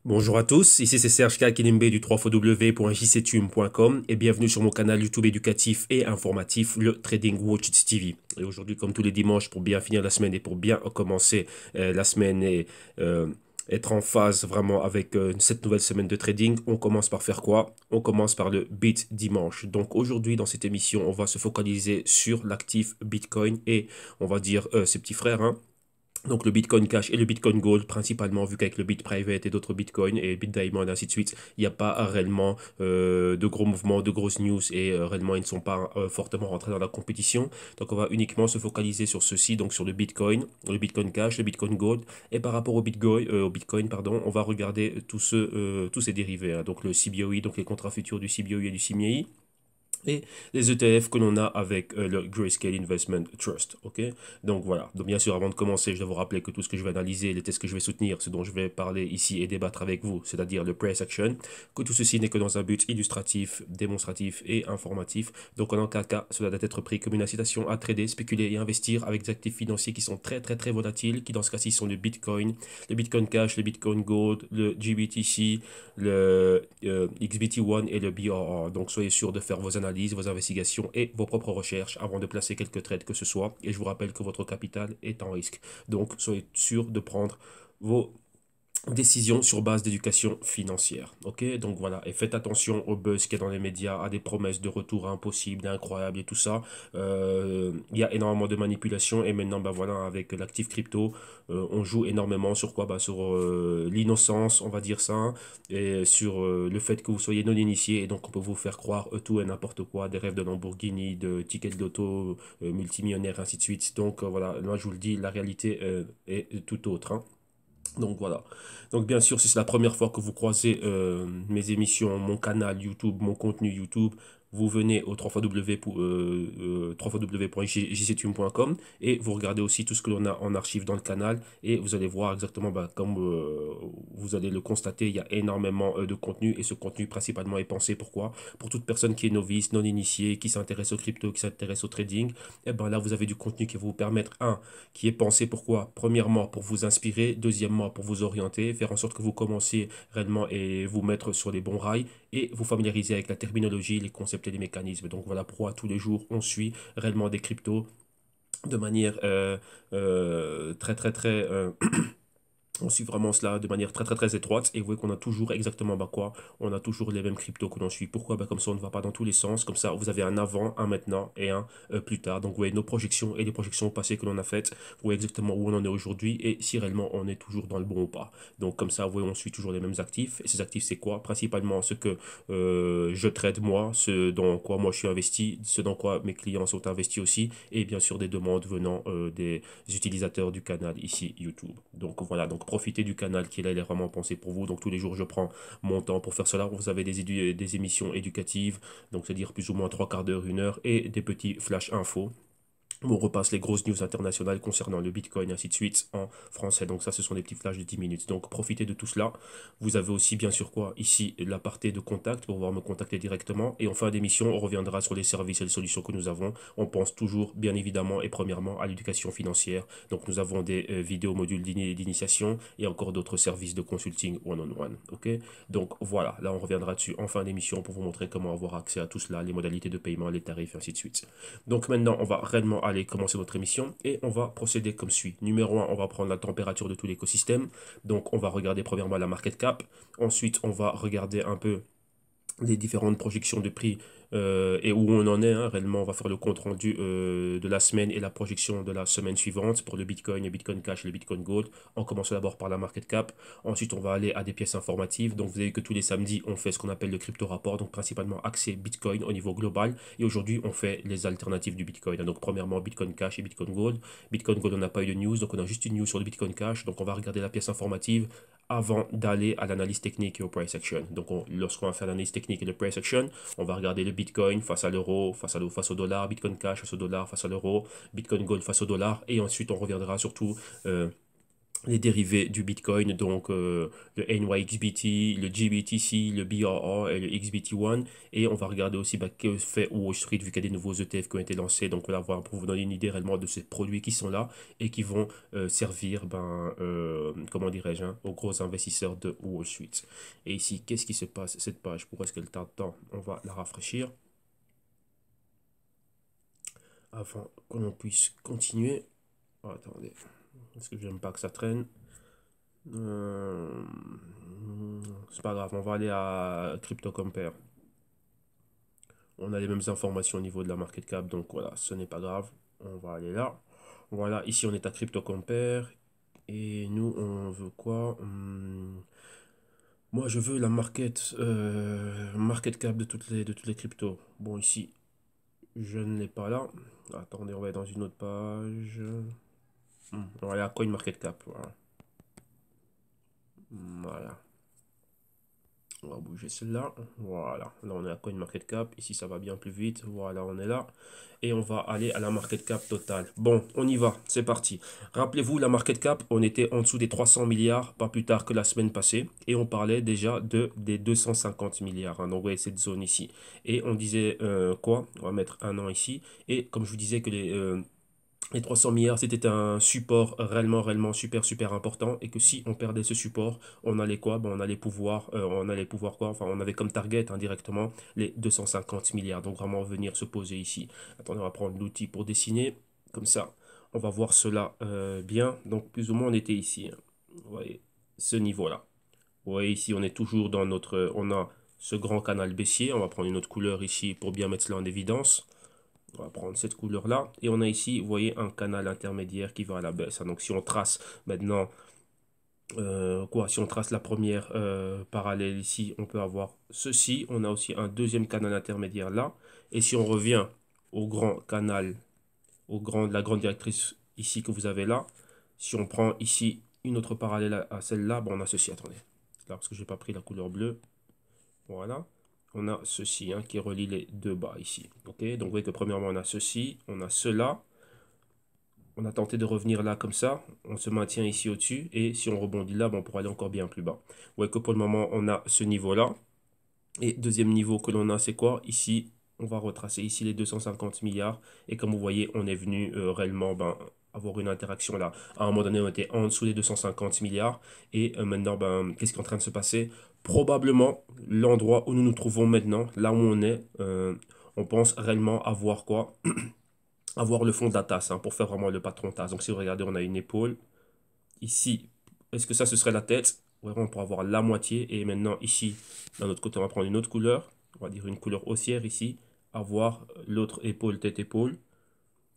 Bonjour à tous, ici c'est Serge Kakinimbe du 3xw.jctube.com et bienvenue sur mon canal YouTube éducatif et informatif, le Trading Watch TV. Et aujourd'hui, comme tous les dimanches, pour bien finir la semaine et pour bien commencer la semaine et être en phase vraiment avec cette nouvelle semaine de trading, on commence par faire quoi? On commence par le Bit Dimanche. Donc aujourd'hui, dans cette émission, on va se focaliser sur l'actif Bitcoin et on va dire ses petits frères, hein. Donc le Bitcoin Cash et le Bitcoin Gold principalement, vu qu'avec le Bit Private et d'autres Bitcoins et Bit Diamond et ainsi de suite, il n'y a pas réellement de gros mouvements, de grosses news et réellement ils ne sont pas fortement rentrés dans la compétition. Donc on va uniquement se focaliser sur ceci, donc sur le Bitcoin Cash, le Bitcoin Gold. Et par rapport au Bitcoin, pardon, on va regarder tous ces dérivés, hein. Donc le CBOE, donc les contrats futurs du CBOE et du CME et les ETF que l'on a avec le Grayscale Investment Trust. Ok, donc voilà. Donc bien sûr, avant de commencer, je dois vous rappeler que tout ce que je vais analyser, les tests que je vais soutenir, ce dont je vais parler ici et débattre avec vous, c'est-à-dire le price action, que tout ceci n'est que dans un but illustratif, démonstratif et informatif. Donc en aucun cas, cela doit être pris comme une incitation à trader, spéculer et investir avec des actifs financiers qui sont très volatiles, qui dans ce cas-ci sont le Bitcoin Cash, le Bitcoin Gold, le GBTC, le XBT1 et le BRR. Donc soyez sûr de faire vos analyses, vos investigations et vos propres recherches avant de placer quelques trades que ce soit. Et je vous rappelle que votre capital est en risque. Donc soyez sûr de prendre vos décision sur base d'éducation financière. Ok, donc voilà, et faites attention au buzz qu'il y a dans les médias, à des promesses de retour impossibles, incroyables et tout ça. Il y a énormément de manipulation et maintenant, bah voilà, avec l'actif crypto, on joue énormément sur quoi? Bah, sur l'innocence, on va dire ça, hein, et sur le fait que vous soyez non initié et donc on peut vous faire croire tout et n'importe quoi, des rêves de Lamborghini, de tickets d'auto, multimillionnaires, ainsi de suite. Donc voilà, moi je vous le dis, la réalité est tout autre, hein. Donc voilà. Donc bien sûr, si c'est la première fois que vous croisez mes émissions, mon canal YouTube, mon contenu YouTube, vous venez au 3xw.jctube.com et vous regardez aussi tout ce que l'on a en archive dans le canal et vous allez voir exactement, bah, comme vous allez le constater, il y a énormément de contenu et ce contenu principalement est pensé pourquoi? Pour toute personne qui est novice, non initiée, qui s'intéresse au crypto, qui s'intéresse au trading, et ben là vous avez du contenu qui va vous permettre, un, qui est pensé pourquoi? Premièrement, pour vous inspirer, deuxièmement, pour vous orienter, faire en sorte que vous commenciez réellement et vous mettre sur les bons rails et vous familiariser avec la terminologie, les concepts et les mécanismes. Donc voilà pourquoi tous les jours on suit réellement des cryptos de manière on suit vraiment cela de manière très étroite et vous voyez qu'on a toujours exactement bah quoi, on a toujours les mêmes cryptos que l'on suit. Pourquoi? Bah comme ça on ne va pas dans tous les sens, comme ça vous avez un avant, un maintenant et un plus tard. Donc vous voyez nos projections et les projections passées que l'on a faites, vous voyez exactement où on en est aujourd'hui et si réellement on est toujours dans le bon ou pas. Donc comme ça vous voyez on suit toujours les mêmes actifs et ces actifs c'est quoi? Principalement ce que je trade moi, ce dans quoi moi je suis investi, ce dans quoi mes clients sont investis aussi et bien sûr des demandes venant des utilisateurs du canal ici YouTube. Donc voilà, donc profitez du canal qui est là, il est vraiment pensé pour vous. Donc tous les jours, je prends mon temps pour faire cela. Vous avez des émissions éducatives, donc c'est-à-dire plus ou moins trois quarts d'heure, une heure, et des petits flash infos. On repasse les grosses news internationales concernant le Bitcoin, ainsi de suite, en français. Donc ça, ce sont des petits flashs de 10 minutes. Donc profitez de tout cela. Vous avez aussi, bien sûr, quoi, ici, la partie de contact pour pouvoir me contacter directement. Et en fin d'émission, on reviendra sur les services et les solutions que nous avons. On pense toujours, bien évidemment, et premièrement, à l'éducation financière. Donc nous avons des vidéos modules d'initiation et encore d'autres services de consulting one-on-one. Ok, donc voilà, là, on reviendra dessus en fin d'émission pour vous montrer comment avoir accès à tout cela, les modalités de paiement, les tarifs, ainsi de suite. Donc maintenant, on va réellement aller commencer notre émission et on va procéder comme suit. Numéro un, on va prendre la température de tout l'écosystème. Donc on va regarder premièrement la market cap. Ensuite, on va regarder un peu les différentes projections de prix et où on en est, hein. Réellement, on va faire le compte rendu de la semaine et la projection de la semaine suivante pour le Bitcoin, le Bitcoin Cash et le Bitcoin Gold. En commençant d'abord par la market cap. Ensuite, on va aller à des pièces informatives. Donc, vous avez vu que tous les samedis, on fait ce qu'on appelle le crypto rapport, donc principalement accès Bitcoin au niveau global. Et aujourd'hui, on fait les alternatives du Bitcoin. Donc, premièrement, Bitcoin Cash et Bitcoin Gold. Bitcoin Gold, on n'a pas eu de news, donc on a juste une news sur le Bitcoin Cash. Donc, on va regarder la pièce informative avant d'aller à l'analyse technique et au price action. Donc, lorsqu'on va faire l'analyse technique et le price action, on va regarder le Bitcoin face à l'euro, face au dollar, Bitcoin Cash face au dollar, face à l'euro, Bitcoin Gold face au dollar, et ensuite on reviendra surtout les dérivés du Bitcoin, donc le NYXBT, le GBTC, le BRR et le XBT1. Et on va regarder aussi que fait Wall Street vu qu'il y a des nouveaux ETF qui ont été lancés. Donc voilà, voir pour vous donner une idée réellement de ces produits qui sont là et qui vont servir, comment dirais-je, hein, aux gros investisseurs de Wall Street. Et ici, qu'est-ce qui se passe? Cette page, pourquoi est-ce qu'elle tarde tant? On va la rafraîchir avant que l'on puisse continuer. Oh, attendez, parce que j'aime pas que ça traîne. C'est pas grave, on va aller à Crypto Compare. On a les mêmes informations au niveau de la market cap, donc voilà, ce n'est pas grave. On va aller là. Voilà, ici on est à Crypto Compare. Et nous, on veut quoi? Moi, je veux la market cap de toutes les cryptos. Bon, ici, je ne l'ai pas là. Attendez, on va aller dans une autre page. On va aller à CoinMarketCap. Voilà. Voilà. On va bouger celle-là. Voilà. Là, on est à CoinMarketCap. Ici, ça va bien plus vite. Voilà, on est là. Et on va aller à la market cap totale. Bon, on y va. C'est parti. Rappelez-vous, la market cap, on était en dessous des 300 milliards, pas plus tard que la semaine passée. Et on parlait déjà des 250 milliards. Hein. Donc, vous voyez cette zone ici. Et on disait quoi? On va mettre un an ici. Et comme je vous disais que les 300 milliards, c'était un support réellement super important et que si on perdait ce support, on allait quoi? On allait pouvoir quoi? Enfin, on avait comme target indirectement les 250 milliards. Donc vraiment venir se poser ici. Attendez, on va prendre l'outil pour dessiner. Comme ça, on va voir cela bien. Donc plus ou moins, on était ici. Hein. Vous voyez, ce niveau-là. Vous voyez ici, on est toujours dans notre... On a ce grand canal baissier. On va prendre une autre couleur ici pour bien mettre cela en évidence. On va prendre cette couleur-là. Et on a ici, vous voyez, un canal intermédiaire qui va à la baisse. Donc, si on trace maintenant, si on trace la première parallèle ici, on peut avoir ceci. On a aussi un deuxième canal intermédiaire là. Et si on revient au grand canal, la grande directrice ici que vous avez là, si on prend ici une autre parallèle à celle-là, on a ceci. Attendez, là, parce que je n'ai pas pris la couleur bleue. Voilà. On a ceci qui relie les deux bas ici. Ok, donc vous voyez que premièrement on a ceci, on a cela. On a tenté de revenir là comme ça. On se maintient ici au-dessus. Et si on rebondit là, on pourra aller encore bien plus bas. Vous voyez que pour le moment on a ce niveau-là. Et deuxième niveau que l'on a, c'est quoi? Ici, on va retracer ici les 250 milliards. Et comme vous voyez, on est venu réellement avoir une interaction là. À un moment donné, on était en dessous des 250 milliards. Et maintenant, qu'est-ce qui est en train de se passer? Probablement, l'endroit où nous nous trouvons maintenant, là où on est, on pense réellement avoir quoi? Avoir le fond de la tasse pour faire vraiment le patron tasse. Donc si vous regardez, on a une épaule. Ici, est-ce que ça, ce serait la tête? Vraiment, on pourra voir la moitié. Et maintenant, ici, d'un autre côté, on va prendre une autre couleur. On va dire une couleur haussière ici. Avoir l'autre épaule, tête-épaule.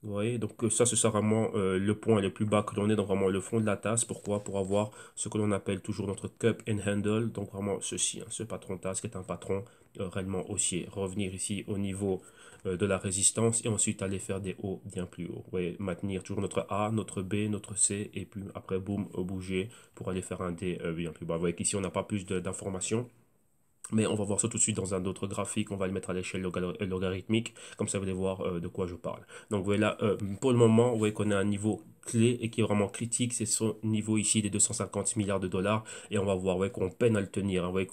Vous voyez, donc ça, ce sera vraiment le point le plus bas que l'on est, donc vraiment le fond de la tasse. Pourquoi? Pour avoir ce que l'on appelle toujours notre cup and handle. Donc vraiment ceci, ce patron tasse qui est un patron réellement haussier. Revenir ici au niveau de la résistance et ensuite aller faire des hauts bien plus hauts. Vous voyez, maintenir toujours notre A, notre B, notre C et puis après, boum, bouger pour aller faire un D bien plus bas. Vous voyez qu'ici, on n'a pas plus d'informations. Mais on va voir ça tout de suite dans un autre graphique. On va le mettre à l'échelle logarithmique. Comme ça, vous allez voir de quoi je parle. Donc, voilà, pour le moment, vous voyez qu'on a un niveau clé et qui est vraiment critique. C'est ce niveau ici des 250 milliards de dollars. Et on va voir qu'on peine à le tenir. Vous voyez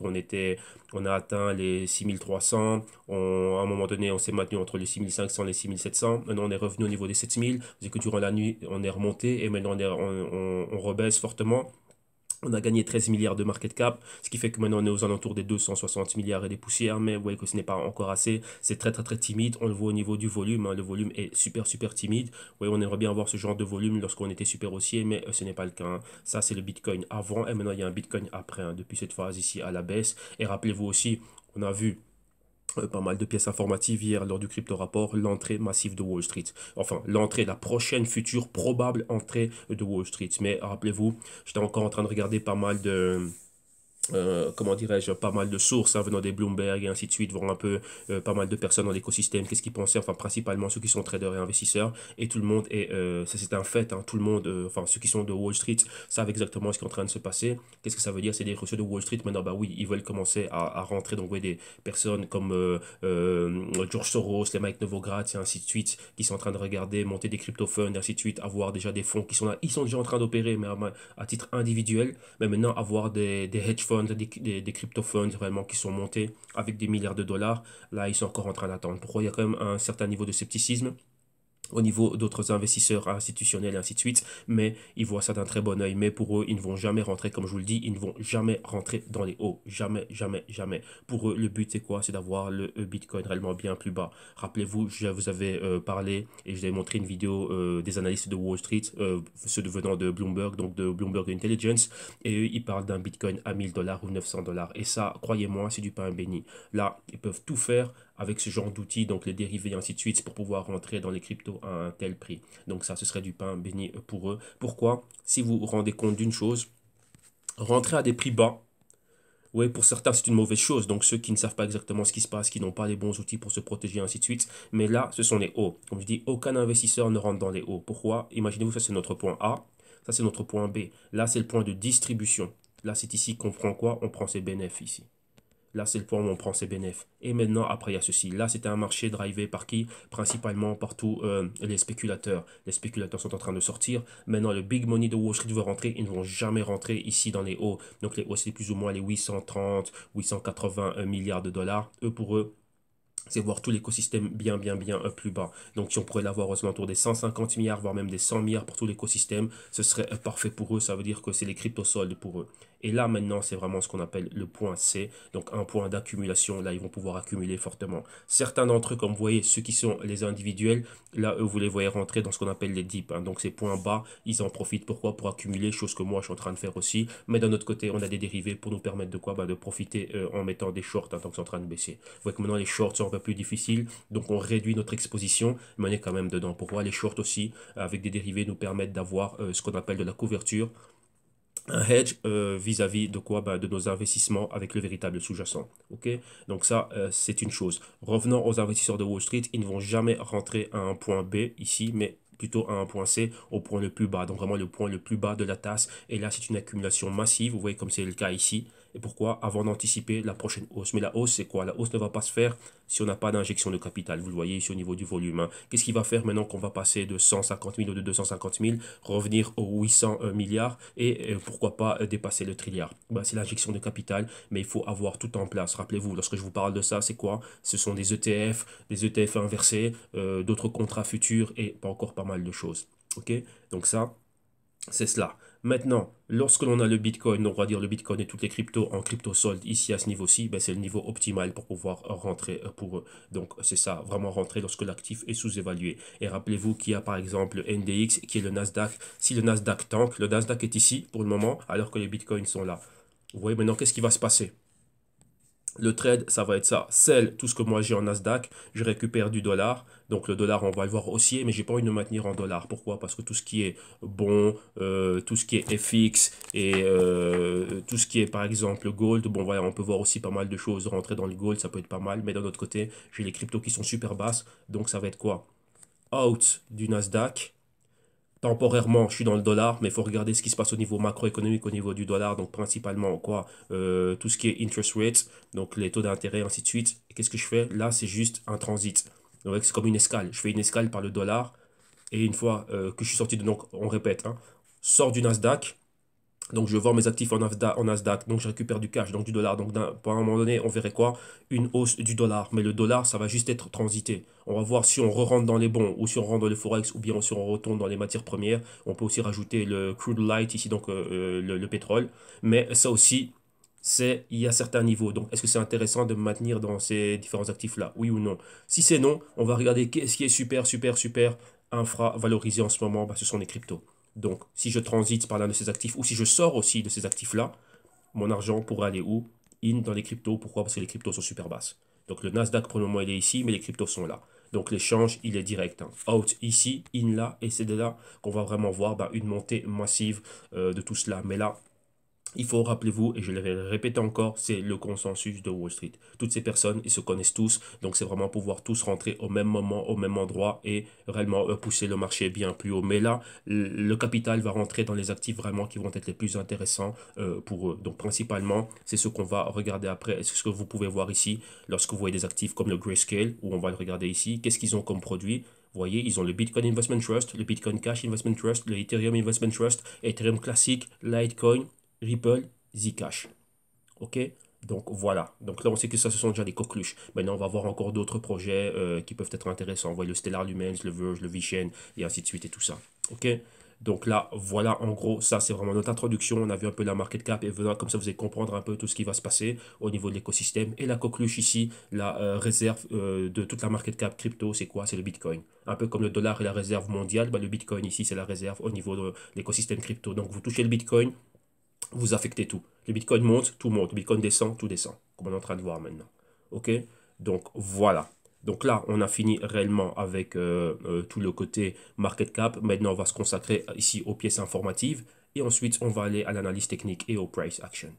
on a atteint les 6300. À un moment donné, on s'est maintenu entre les 6500 et les 6700. Maintenant, on est revenu au niveau des 7000. Vous voyez que durant la nuit, on est remonté. Et maintenant, on rebaisse fortement. On a gagné 13 milliards de market cap, ce qui fait que maintenant on est aux alentours des 260 milliards et des poussières, mais vous voyez que ce n'est pas encore assez, c'est très timide, on le voit au niveau du volume, le volume est super timide, vous voyez, on aimerait bien avoir ce genre de volume lorsqu'on était super haussier, mais ce n'est pas le cas, ça c'est le Bitcoin avant, et maintenant il y a un Bitcoin après, depuis cette phase ici à la baisse, et rappelez-vous aussi, on a vu pas mal de pièces informatives hier lors du crypto rapport, l'entrée massive de Wall Street. Enfin, la prochaine future probable entrée de Wall Street. Mais rappelez-vous, j'étais encore en train de regarder pas mal comment dirais-je, pas mal de sources venant des Bloomberg et ainsi de suite, voir un peu pas mal de personnes dans l'écosystème, qu'est-ce qu'ils pensaient, enfin principalement ceux qui sont traders et investisseurs, et tout le monde est, ça c'est un fait, hein, tout le monde, enfin ceux qui sont de Wall Street savent exactement ce qui est en train de se passer. Qu'est-ce que ça veut dire? C'est des ceux de Wall Street maintenant, bah oui, ils veulent commencer à rentrer, donc vous voyez des personnes comme George Soros, les Mike Novogratz et ainsi de suite, qui sont en train de regarder, monter des crypto funds et ainsi de suite, avoir déjà des fonds qui sont là, ils sont déjà en train d'opérer, mais à titre individuel, mais maintenant avoir des hedge funds, des crypto funds vraiment qui sont montés avec des milliards de dollars, là ils sont encore en train d'attendre. Pourquoi? Il y a quand même un certain niveau de scepticisme au niveau d'autres investisseurs institutionnels et ainsi de suite, mais ils voient ça d'un très bon œil. Mais pour eux, ils ne vont jamais rentrer, comme je vous le dis, ils ne vont jamais rentrer dans les hauts. Jamais, jamais, jamais. Pour eux, le but, c'est quoi? C'est d'avoir le Bitcoin réellement bien plus bas. Rappelez-vous, je vous avais parlé et je vous avais montré une vidéo des analystes de Wall Street, ceux venant de Bloomberg, donc de Bloomberg Intelligence, et eux, ils parlent d'un Bitcoin à 1000 dollars ou 900 dollars. Et ça, croyez-moi, c'est du pain béni. Là, ils peuvent tout faire avec ce genre d'outils, donc les dérivés et ainsi de suite, pour pouvoir rentrer dans les cryptos à un tel prix. Donc ça, ce serait du pain béni pour eux. Pourquoi? Si vous vous rendez compte d'une chose, rentrer à des prix bas, oui, pour certains, c'est une mauvaise chose. Donc, ceux qui ne savent pas exactement ce qui se passe, qui n'ont pas les bons outils pour se protéger, ainsi de suite. Mais là, ce sont les hauts. Comme je dis, aucun investisseur ne rentre dans les hauts. Pourquoi? Imaginez-vous, ça c'est notre point A. Ça c'est notre point B. Là, c'est le point de distribution. Là, c'est ici qu'on prend quoi? On prend ses bénéfices ici. Là, c'est le point où on prend ses bénéfices. Et maintenant, après, il y a ceci. Là, c'était un marché drivé par qui? Principalement par tous les spéculateurs. Les spéculateurs sont en train de sortir. Maintenant, le big money de Wall Street veut rentrer. Ils ne vont jamais rentrer ici dans les hauts. Donc, les hauts, c'est plus ou moins les 830, 880 milliards de dollars. Eux, pour eux, c'est voir tout l'écosystème bien, bien, bien plus bas. Donc, si on pourrait l'avoir aux alentours des 150 milliards, voire même des 100 milliards pour tout l'écosystème, ce serait parfait pour eux. Ça veut dire que c'est les crypto-soldes pour eux. Et là, maintenant, c'est vraiment ce qu'on appelle le point C. Donc, un point d'accumulation. Là, ils vont pouvoir accumuler fortement. Certains d'entre eux, comme vous voyez, ceux qui sont les individuels, là, eux, vous les voyez rentrer dans ce qu'on appelle les dips. Hein. Donc, ces points bas, ils en profitent. Pourquoi? Pour accumuler, chose que moi, je suis en train de faire aussi. Mais d'un autre côté, on a des dérivés pour nous permettre de quoi? Bah, de profiter en mettant des shorts hein, tant que c'est en train de baisser. Vous voyez que maintenant, les shorts sont un peu plus difficiles. Donc, on réduit notre exposition, mais on est quand même dedans. Pourquoi? Les shorts aussi, avec des dérivés, nous permettent d'avoir ce qu'on appelle de la couverture, un hedge vis-à-vis de quoi? Ben, de nos investissements avec le véritable sous-jacent. Ok? Donc ça, c'est une chose. Revenons aux investisseurs de Wall Street, ils ne vont jamais rentrer à un point B ici, mais plutôt à un point C, au point le plus bas. Donc vraiment le point le plus bas de la tasse. Et là, c'est une accumulation massive, vous voyez comme c'est le cas ici. Et pourquoi? Avant d'anticiper la prochaine hausse. Mais la hausse, c'est quoi? La hausse ne va pas se faire si on n'a pas d'injection de capital. Vous le voyez ici au niveau du volume. Hein. Qu'est-ce qu'il va faire maintenant qu'on va passer de 150 000 ou de 250 000, revenir aux 800 milliards et pourquoi pas dépasser le trilliard? Bah, c'est l'injection de capital, mais il faut avoir tout en place. Rappelez-vous, lorsque je vous parle de ça, c'est quoi? Ce sont des ETF inversés, d'autres contrats futurs et pas encore pas mal de choses. Ok? Donc ça, c'est cela. Maintenant, lorsque l'on a le Bitcoin, on va dire le Bitcoin et toutes les cryptos en crypto solde ici à ce niveau-ci, ben c'est le niveau optimal pour pouvoir rentrer pour eux. Donc c'est ça, vraiment rentrer lorsque l'actif est sous-évalué. Et rappelez-vous qu'il y a par exemple le NDX qui est le Nasdaq. Si le Nasdaq tank, le Nasdaq est ici pour le moment alors que les Bitcoins sont là. Vous voyez maintenant qu'est-ce qui va se passer? Le trade, ça va être ça. Sell tout ce que moi j'ai en Nasdaq, je récupère du dollar. Donc le dollar, on va le voir haussier, mais j'ai pas envie de me maintenir en dollars. Pourquoi? Parce que tout ce qui est bon, tout ce qui est FX et tout ce qui est par exemple gold, bon voilà, on peut voir aussi pas mal de choses. Rentrer dans le gold, ça peut être pas mal. Mais d'un autre côté, j'ai les cryptos qui sont super basses. Donc ça va être quoi? Out du Nasdaq. Temporairement, je suis dans le dollar, mais il faut regarder ce qui se passe au niveau macroéconomique, au niveau du dollar, donc principalement quoi, tout ce qui est interest rates, donc les taux d'intérêt, ainsi de suite. Et qu'est-ce que je fais? Là, c'est juste un transit. Donc, c'est comme une escale. Je fais une escale par le dollar, et une fois que je suis sorti de, donc on répète, hein, sort du Nasdaq, donc je vends mes actifs en Nasdaq, donc je récupère du cash, donc du dollar. Donc à un moment donné, on verrait quoi? Une hausse du dollar. Mais le dollar, ça va juste être transité. On va voir si on re-rentre dans les bons, ou si on rentre dans le forex, ou bien si on retourne dans les matières premières. On peut aussi rajouter le crude light ici, donc le pétrole. Mais ça aussi, il y a certains niveaux. Donc est-ce que c'est intéressant de me maintenir dans ces différents actifs-là? Oui ou non? Si c'est non, on va regarder ce qui est super, super, super infravalorisé en ce moment. Bah, ce sont les cryptos. Donc, si je transite par l'un de ces actifs ou si je sors aussi de ces actifs-là, mon argent pourrait aller où? In dans les cryptos. Pourquoi? Parce que les cryptos sont super basses. Donc, le Nasdaq, pour le moment, il est ici, mais les cryptos sont là. Donc, l'échange, il est direct. Hein. Out ici, in là, et c'est de là qu'on va vraiment voir bah, une montée massive de tout cela. Mais là, Il faut, rappelez-vous, et je le vais répéter encore, c'est le consensus de Wall Street. Toutes ces personnes, ils se connaissent tous, donc c'est vraiment pouvoir tous rentrer au même moment, au même endroit et réellement pousser le marché bien plus haut. Mais là, le capital va rentrer dans les actifs vraiment qui vont être les plus intéressants pour eux. Donc principalement, c'est ce qu'on va regarder après. Est-ce que vous pouvez voir ici, lorsque vous voyez des actifs comme le Grayscale, où on va le regarder ici, qu'est-ce qu'ils ont comme produit? Vous voyez, ils ont le Bitcoin Investment Trust, le Bitcoin Cash Investment Trust, le Ethereum Investment Trust, Ethereum Classic, Litecoin, Ripple, Zcash. Ok? Donc voilà. Donc là, on sait que ça, ce sont déjà des coqueluches. Maintenant, on va voir encore d'autres projets qui peuvent être intéressants. On voit le Stellar Lumens, le Verge, le VeChain, et ainsi de suite et tout ça. Ok? Donc là, voilà, en gros, ça, c'est vraiment notre introduction. On a vu un peu la market cap et voilà, comme ça, vous allez comprendre un peu tout ce qui va se passer au niveau de l'écosystème. Et la coqueluche ici, la réserve de toute la market cap crypto, c'est quoi? C'est le Bitcoin. Un peu comme le dollar est la réserve mondiale, bah, le Bitcoin ici, c'est la réserve au niveau de l'écosystème crypto. Donc, vous touchez le Bitcoin, vous affectez tout. Le Bitcoin monte, tout monte. Le Bitcoin descend, tout descend. Comme on est en train de voir maintenant. OK? Donc voilà. Donc là, on a fini réellement avec tout le côté market cap. Maintenant, on va se consacrer ici aux pièces informatives. Et ensuite, on va aller à l'analyse technique et au price action.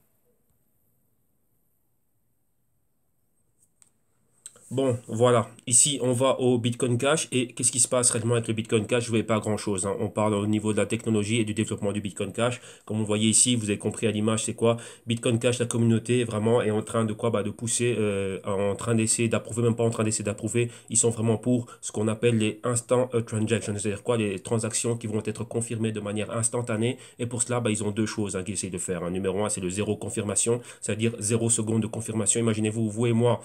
Bon, voilà. Ici, on va au Bitcoin Cash. Et qu'est-ce qui se passe réellement avec le Bitcoin Cash? Je ne voyais pas grand-chose, hein. On parle au niveau de la technologie et du développement du Bitcoin Cash. Comme vous voyez ici, vous avez compris à l'image, c'est quoi? Bitcoin Cash, la communauté, vraiment, est en train de quoi? Bah, de pousser, en train d'essayer d'approuver, même pas en train d'essayer d'approuver. Ils sont vraiment pour ce qu'on appelle les instant transactions. C'est-à-dire quoi? Les transactions qui vont être confirmées de manière instantanée. Et pour cela, bah, ils ont deux choses, hein, qu'ils essayent de faire, hein. Numéro un, c'est le zéro confirmation, c'est-à-dire 0 seconde de confirmation. Imaginez-vous, vous et moi,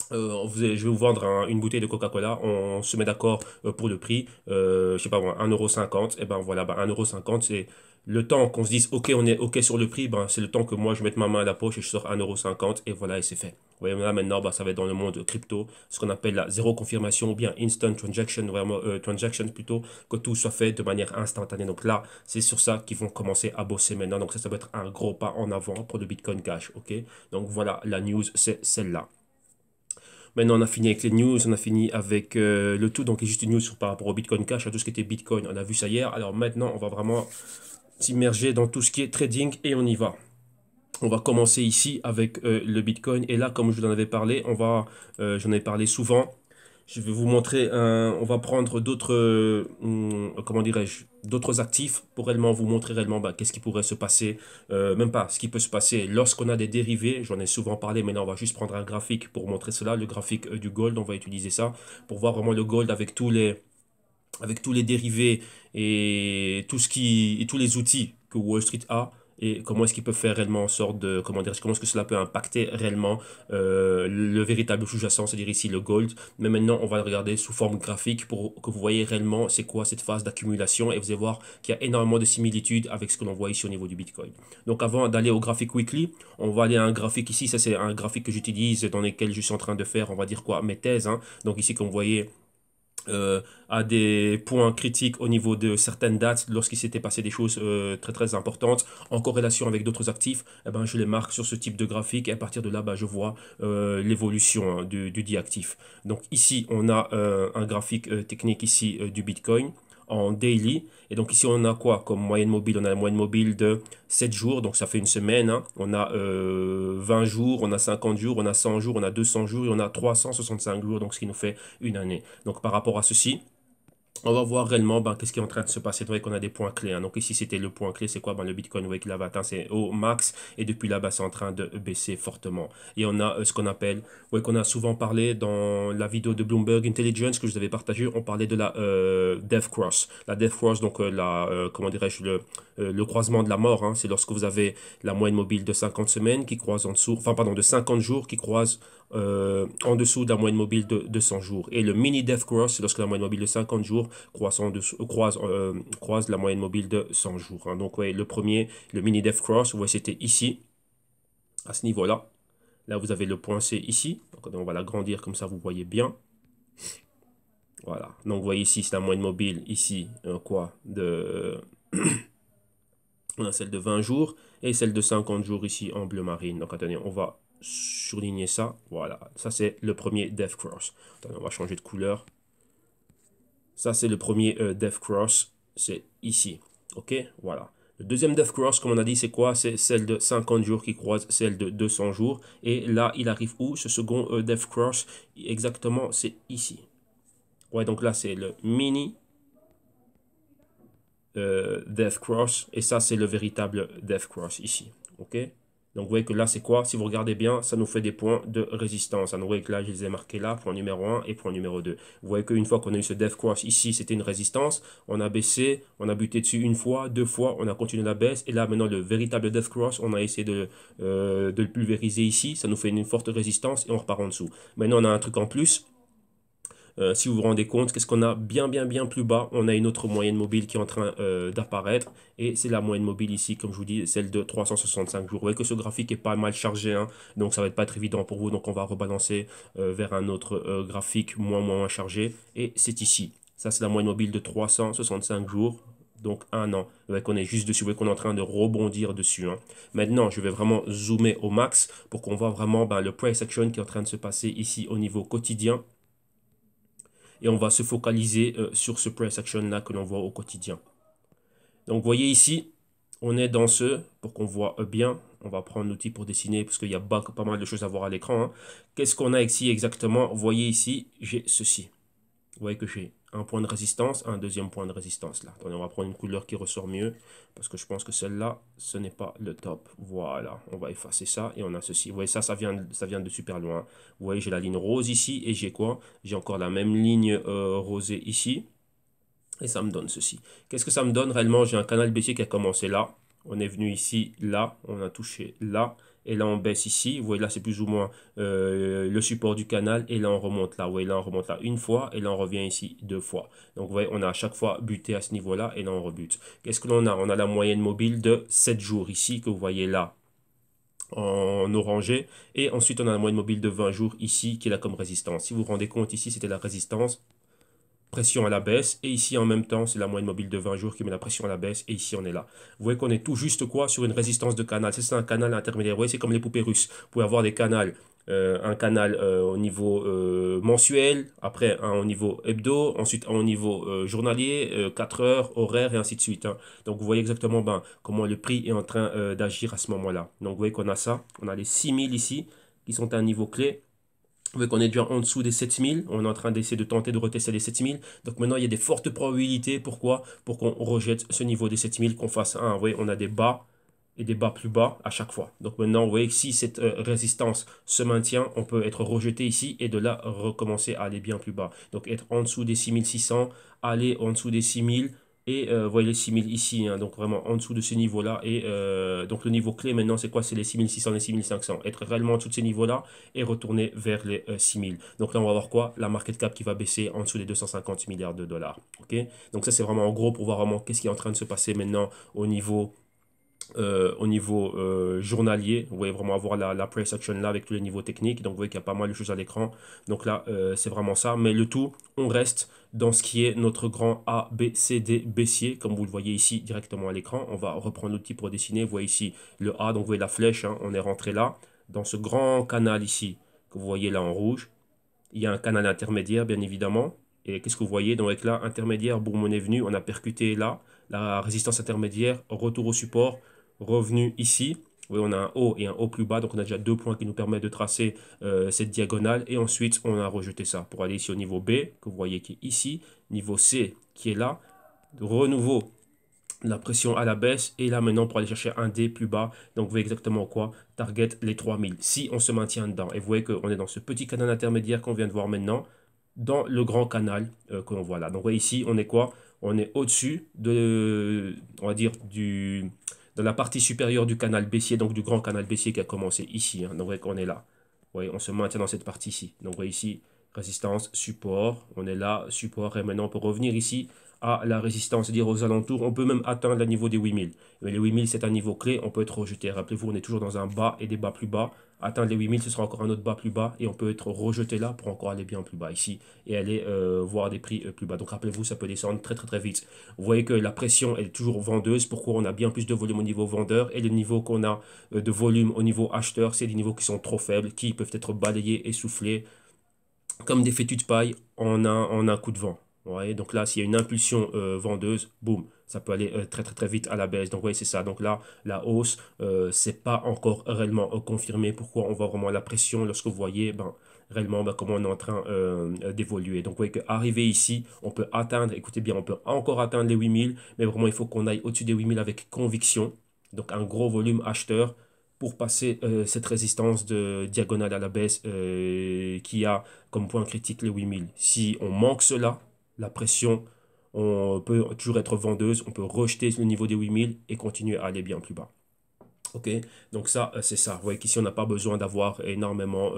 je vais vous vendre une bouteille de Coca-Cola, on se met d'accord pour le prix, je sais pas moi, 1,50 €, et ben voilà, ben 1,50 €, c'est le temps qu'on se dise, ok, on est ok sur le prix, ben c'est le temps que moi je mette ma main à la poche et je sors 1,50 € et voilà, et c'est fait. Vous voyez, là maintenant, ben, ça va être dans le monde crypto, ce qu'on appelle la zéro confirmation ou bien instant transaction, vraiment, transaction plutôt, que tout soit fait de manière instantanée. Donc là, c'est sur ça qu'ils vont commencer à bosser maintenant. Donc ça va être un gros pas en avant pour le Bitcoin Cash, ok? Donc voilà, la news, c'est celle-là. Maintenant, on a fini avec les news, on a fini avec le tout. Donc, juste une news par rapport au Bitcoin Cash, à tout ce qui était Bitcoin. On a vu ça hier. Alors maintenant, on va vraiment s'immerger dans tout ce qui est trading et on y va. On va commencer ici avec le Bitcoin. Et là, comme je vous en avais parlé, j'en ai parlé souvent. Je vais vous montrer on va prendre d'autres, comment dirais-je, d'autres actifs pour réellement vous montrer réellement bah, qu'est-ce qui pourrait se passer, même pas ce qui peut se passer lorsqu'on a des dérivés. J'en ai souvent parlé, mais là on va juste prendre un graphique pour montrer cela, le graphique du gold. On va utiliser ça pour voir vraiment le gold avec tous les dérivés et et tous les outils que Wall Street a et comment est-ce qu'ils peuvent faire réellement en sorte de, comment dire, comment est-ce que cela peut impacter réellement le véritable sous-jacent, c'est-à-dire ici le gold. Mais maintenant, on va le regarder sous forme graphique pour que vous voyez réellement c'est quoi cette phase d'accumulation et vous allez voir qu'il y a énormément de similitudes avec ce que l'on voit ici au niveau du Bitcoin. Donc avant d'aller au graphique weekly, on va aller à un graphique ici, ça c'est un graphique que j'utilise dans lequel je suis en train de faire, on va dire quoi, mes thèses, hein. Donc ici, comme vous voyez, euh, à des points critiques au niveau de certaines dates, lorsqu'il s'était passé des choses très très importantes en corrélation avec d'autres actifs, eh ben, je les marque sur ce type de graphique et à partir de là, bah, je vois l'évolution, hein, du dit actif. Donc ici, on a un graphique technique ici du Bitcoin en daily. Et donc ici, on a quoi comme moyenne mobile? On a la moyenne mobile de 7 jours, donc ça fait une semaine, hein. On a 20 jours, on a 50 jours, on a 100 jours, on a 200 jours et on a 365 jours, donc ce qui nous fait une année. Donc par rapport à ceci, on va voir réellement ben, qu'est-ce qui est en train de se passer. Vous voyez qu'on a des points clés, hein. Donc ici, c'était le point clé. C'est quoi? Ben, le Bitcoin, vous voyez qu'il avait atteint c'est au max. Et depuis là-bas, c'est en train de baisser fortement. Et on a ce qu'on appelle, vous voyez qu'on a souvent parlé dans la vidéo de Bloomberg Intelligence que je vous avais partagé. On parlait de la Death Cross. La Death Cross, donc comment dirais-je, le croisement de la mort, hein. C'est lorsque vous avez la moyenne mobile de 50 semaines qui croise en dessous, enfin pardon, de 50 jours qui croise en dessous de la moyenne mobile de 100 jours. Et le mini Death Cross, c'est lorsque la moyenne mobile de 50 jours croise la moyenne mobile de 100 jours, hein. Donc, ouais, le premier, le mini Death Cross, vous voyez, c'était ici, à ce niveau-là. Là, vous avez le point C ici. Donc, on va l'agrandir comme ça, vous voyez bien. Voilà. Donc, vous voyez ici, c'est la moyenne mobile. Ici, on a celle de 20 jours et celle de 50 jours ici en bleu marine. Donc, attendez, on va surligner ça. Voilà. Ça, c'est le premier Death Cross. Attendez, on va changer de couleur. Ça, c'est le premier Death Cross. C'est ici. OK? Voilà. Le deuxième Death Cross, comme on a dit, c'est quoi? C'est celle de 50 jours qui croise celle de 200 jours. Et là, il arrive où? Ce second Death Cross, exactement, c'est ici. Ouais, donc là, c'est le mini Death Cross. Et ça, c'est le véritable Death Cross ici. OK? Donc, vous voyez que là, c'est quoi? Si vous regardez bien, ça nous fait des points de résistance. Donc, vous voyez que là, je les ai marqués là, point numéro 1 et point numéro 2. Vous voyez qu'une fois qu'on a eu ce Death Cross ici, c'était une résistance. On a baissé, on a buté dessus une fois, deux fois, on a continué la baisse. Et là, maintenant, le véritable Death Cross, on a essayé de le pulvériser ici. Ça nous fait une forte résistance et on repart en dessous. Maintenant, on a un truc en plus. Si vous vous rendez compte, qu'est-ce qu'on a bien plus bas? On a une autre moyenne mobile qui est en train d'apparaître. Et c'est la moyenne mobile ici, comme je vous dis, celle de 365 jours. Vous voyez que ce graphique est pas mal chargé, hein, donc ça va pas être évident pour vous. Donc on va rebalancer vers un autre graphique moins chargé. Et c'est ici. Ça, c'est la moyenne mobile de 365 jours. Donc un an. Vous voyez qu'on est juste dessus, vous voyez qu'on est en train de rebondir dessus. Hein. Maintenant, je vais vraiment zoomer au max pour qu'on voit vraiment le price action qui est en train de se passer ici au niveau quotidien. Et on va se focaliser sur ce price action là que l'on voit au quotidien. Donc vous voyez ici, on est dans ce, pour qu'on voit bien, on va prendre l'outil pour dessiner parce qu'il y a pas mal de choses à voir à l'écran. Hein. Qu'est-ce qu'on a ici exactement? Vous voyez ici, j'ai ceci. Vous voyez que j'ai un point de résistance, un deuxième point de résistance là. Attendez, on va prendre une couleur qui ressort mieux parce que je pense que celle-là, ce n'est pas le top. Voilà, on va effacer ça et on a ceci. Vous voyez, ça vient de super loin. Vous voyez, j'ai la ligne rose ici et j'ai quoi? J'ai encore la même ligne rosée ici et ça me donne ceci. Qu'est-ce que ça me donne réellement? J'ai un canal baissier qui a commencé là. On est venu ici, là, on a touché là. Et là, on baisse ici. Vous voyez, là, c'est plus ou moins le support du canal. Et là, on remonte là. Vous voyez, là, on remonte là une fois. Et là, on revient ici deux fois. Donc, vous voyez, on a à chaque fois buté à ce niveau-là. Et là, on rebute. Qu'est-ce que l'on a? On a la moyenne mobile de 7 jours ici, que vous voyez là, en orangé. Et ensuite, on a la moyenne mobile de 20 jours ici, qui est là comme résistance. Si vous vous rendez compte, ici, c'était la résistance. Pression à la baisse, et ici en même temps c'est la moyenne mobile de 20 jours qui met la pression à la baisse, et ici on est là. Vous voyez qu'on est tout juste quoi sur une résistance de canal. C'est un canal intermédiaire. Vous voyez, c'est comme les poupées russes. Vous pouvez avoir des canaux, un canal au niveau mensuel, après un au niveau hebdo, ensuite un au niveau journalier, 4 heures, horaire et ainsi de suite. Hein. Donc vous voyez exactement comment le prix est en train d'agir à ce moment-là. Donc vous voyez qu'on a ça, on a les 6000 ici qui sont à un niveau clé. Vous voyez qu'on est déjà en dessous des 7000. On est en train d'essayer de tenter de retester les 7000. Donc maintenant, il y a des fortes probabilités. Pourquoi? Pour qu'on rejette ce niveau des 7000, qu'on fasse un. Vous voyez, on a des bas et des bas plus bas à chaque fois. Donc maintenant, vous voyez que si cette résistance se maintient, on peut être rejeté ici et de là recommencer à aller bien plus bas. Donc être en dessous des 6600, aller en dessous des 6000. Et vous voyez les 6000 ici, hein, donc vraiment en dessous de ces niveaux-là. Et donc le niveau clé maintenant, c'est quoi? C'est les 6600, les 6500. Être réellement en dessous de ces niveaux-là et retourner vers les 6000. Donc là, on va voir quoi? La market cap qui va baisser en dessous des 250 milliards de dollars. Okay, donc ça, c'est vraiment en gros pour voir vraiment qu'est-ce qui est en train de se passer maintenant au niveau journalier. Vous voyez vraiment avoir la price action là avec tous les niveaux techniques. Donc vous voyez qu'il y a pas mal de choses à l'écran. Donc là, c'est vraiment ça. Mais le tout, on reste dans ce qui est notre grand A, B, C, D baissier. Comme vous le voyez ici directement à l'écran. On va reprendre l'outil pour dessiner. Vous voyez ici le A. Donc vous voyez la flèche. Hein, on est rentré là. Dans ce grand canal ici que vous voyez là en rouge. Il y a un canal intermédiaire, bien évidemment. Et qu'est-ce que vous voyez? Donc là, intermédiaire, boum, on est venu. On a percuté là. La résistance intermédiaire, retour au support, revenu ici. Oui, on a un haut et un haut plus bas, donc on a déjà deux points qui nous permettent de tracer cette diagonale. Et ensuite, on a rejeté ça pour aller ici au niveau B, que vous voyez qui est ici. Niveau C, qui est là. De renouveau, la pression à la baisse. Et là, maintenant, pour aller chercher un D plus bas. Donc, vous voyez exactement quoi? Target les 3000. Si on se maintient dedans. Et vous voyez qu'on est dans ce petit canal intermédiaire qu'on vient de voir maintenant. Dans le grand canal que l'on voit là. Donc, vous voyez ici, on est quoi? On est au-dessus de, on va dire, dans la partie supérieure du canal baissier, donc du grand canal baissier qui a commencé ici. Hein. Donc, vous voyez qu'on est là. Vous voyez, on se maintient dans cette partie ici. Donc, vous voyez ici, résistance, support. On est là, support. Et maintenant, on peut revenir ici à la résistance, c'est-à-dire aux alentours. On peut même atteindre le niveau des 8000. Mais les 8000, c'est un niveau clé. On peut être rejeté. Rappelez-vous, on est toujours dans un bas et des bas plus bas. Atteindre les 8000, ce sera encore un autre bas plus bas. Et on peut être rejeté là pour encore aller bien plus bas ici. Et aller voir des prix plus bas. Donc rappelez-vous, ça peut descendre très vite. Vous voyez que la pression est toujours vendeuse. Pourquoi? On a bien plus de volume au niveau vendeur. Et le niveau qu'on a de volume au niveau acheteur, c'est des niveaux qui sont trop faibles, qui peuvent être balayés, essoufflés, comme des fétus de paille en un coup de vent. Ouais, donc là, s'il y a une impulsion vendeuse, boum, ça peut aller très vite à la baisse. Donc, oui, c'est ça. Donc là, la hausse, c'est pas encore réellement confirmé. Pourquoi on voit vraiment la pression lorsque vous voyez, ben, réellement comment on est en train d'évoluer. Donc, vous voyez qu'arriver ici, on peut atteindre, écoutez bien, on peut encore atteindre les 8000, mais vraiment, il faut qu'on aille au-dessus des 8000 avec conviction. Donc, un gros volume acheteur pour passer cette résistance de diagonale à la baisse qui a comme point critique les 8000. Si on manque cela, la pression, on peut toujours être vendeuse, on peut rejeter le niveau des 8000 et continuer à aller bien plus bas. Ok, donc ça, c'est ça. Vous voyez qu'ici, on n'a pas besoin d'avoir énormément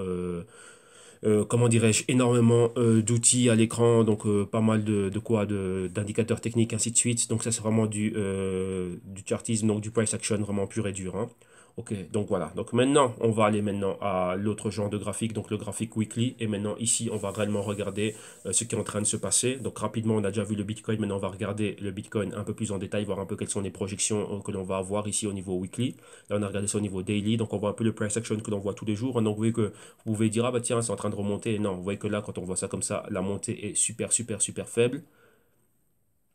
comment dirais-je, énormément d'outils à l'écran, donc pas mal d'indicateurs techniques, ainsi de suite. Donc ça, c'est vraiment du chartisme, donc du price action vraiment pur et dur. Hein. Ok, donc voilà. Donc maintenant, on va aller maintenant à l'autre genre de graphique, donc le graphique weekly. Et maintenant, ici, on va réellement regarder ce qui est en train de se passer. Donc rapidement, on a déjà vu le Bitcoin. Maintenant, on va regarder le Bitcoin un peu plus en détail, voir un peu quelles sont les projections que l'on va avoir ici au niveau weekly. Là, on a regardé ça au niveau daily. Donc, on voit un peu le price action que l'on voit tous les jours. Donc, vous voyez que vous pouvez dire, ah bah tiens, c'est en train de remonter. Non, vous voyez que là, quand on voit ça comme ça, la montée est super faible.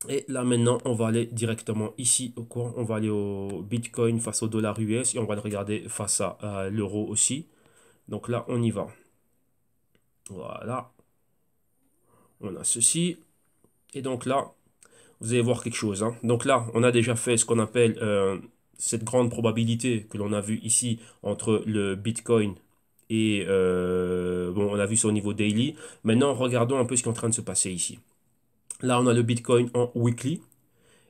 Et là maintenant, on va aller directement ici au coin. On va aller au Bitcoin face au dollar US et on va le regarder face à l'euro aussi. Donc là, on y va. Voilà. On a ceci. Et donc là, vous allez voir quelque chose. Hein. Donc là, on a déjà fait ce qu'on appelle cette grande probabilité que l'on a vu ici entre le Bitcoin et bon, on a vu ça au niveau daily. Maintenant, regardons un peu ce qui est en train de se passer ici. Là, on a le Bitcoin en weekly.